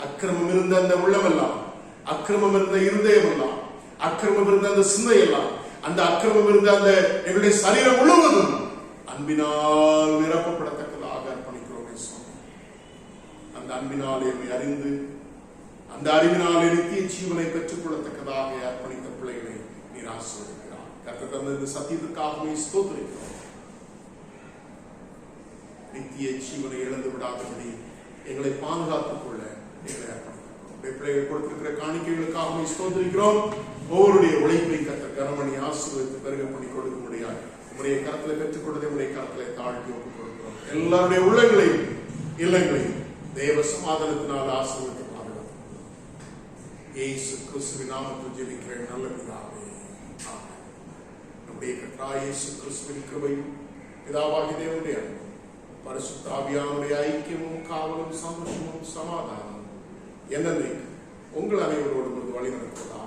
S1: அக்கிரமம் இருந்த அந்த உள்ளமெல்லாம், அக்கிரமம் இருந்த இருதயம் எல்லாம், அக்கிரமம் இருந்த அந்த சிந்தை எல்லாம், அந்த அக்கிரமம் இருந்த அந்த எங்களுடைய சரீரம் முழுவதும் அன்பினால் நிரப்பப்படத்தக்கதாக அர்ப்பணிக்கிறோம் சுவாமி. அந்த அன்பினாலே அறிந்து அந்த அறிவினாலே நித்திய ஜீவனை பெற்றுக் கொள்ளத்தக்கதாக அர்ப்பணித்த பிள்ளைகளை நீர் ஆசீர்வதிக்கிறார். கர்த்தர் தந்த இந்த சத்தியத்திற்காகவே ஸ்தோத்திரிக்கிறோம். நித்திய ஜீவனை இழந்து விடாதபடி எங்களை பாதுகாத்துக் கொள்ள எங்களை அர்ப்பணிக்கிறோம். பிள்ளைகள் கொடுத்திருக்கிற காணிக்கைகளுக்காகவே ஸ்தோத்திரிக்கிறோம். ஒவ்வொருடைய உழைப்பை கர்த்தர் கனமணி ஆசீர்வதித்து பெருக பண்ணி கொடுக்க முடியாது. உங்களுடைய கரத்தில் பெற்றுக் கொண்டதை உடைய கரத்திலே தாழ்த்தி ஒப்புக் கொடுக்கிறோம். எல்லாருடைய உள்ளங்களையும் இல்லங்களையும் தேவ சமாதானத்தினால் ஆசீர்வதித்து இயேசு கிறிஸ்துவின் நாமத்தில் ஜெபிக்கிறேன் நல்ல பிதாவே, ஆமென். நம்முடைய கர்த்தராகிய இயேசு கிறிஸ்துவின் கிருபையும் பிதாவாகிய தேவனுடைய அன்பும் பரிசுத்த ஆவியானவருடைய ஐக்கியமும் காவலும் சந்தோஷமும் சமாதானமும் என்னென்னைக்கு உங்கள் அனைவரோடும் வழி நடப்பதா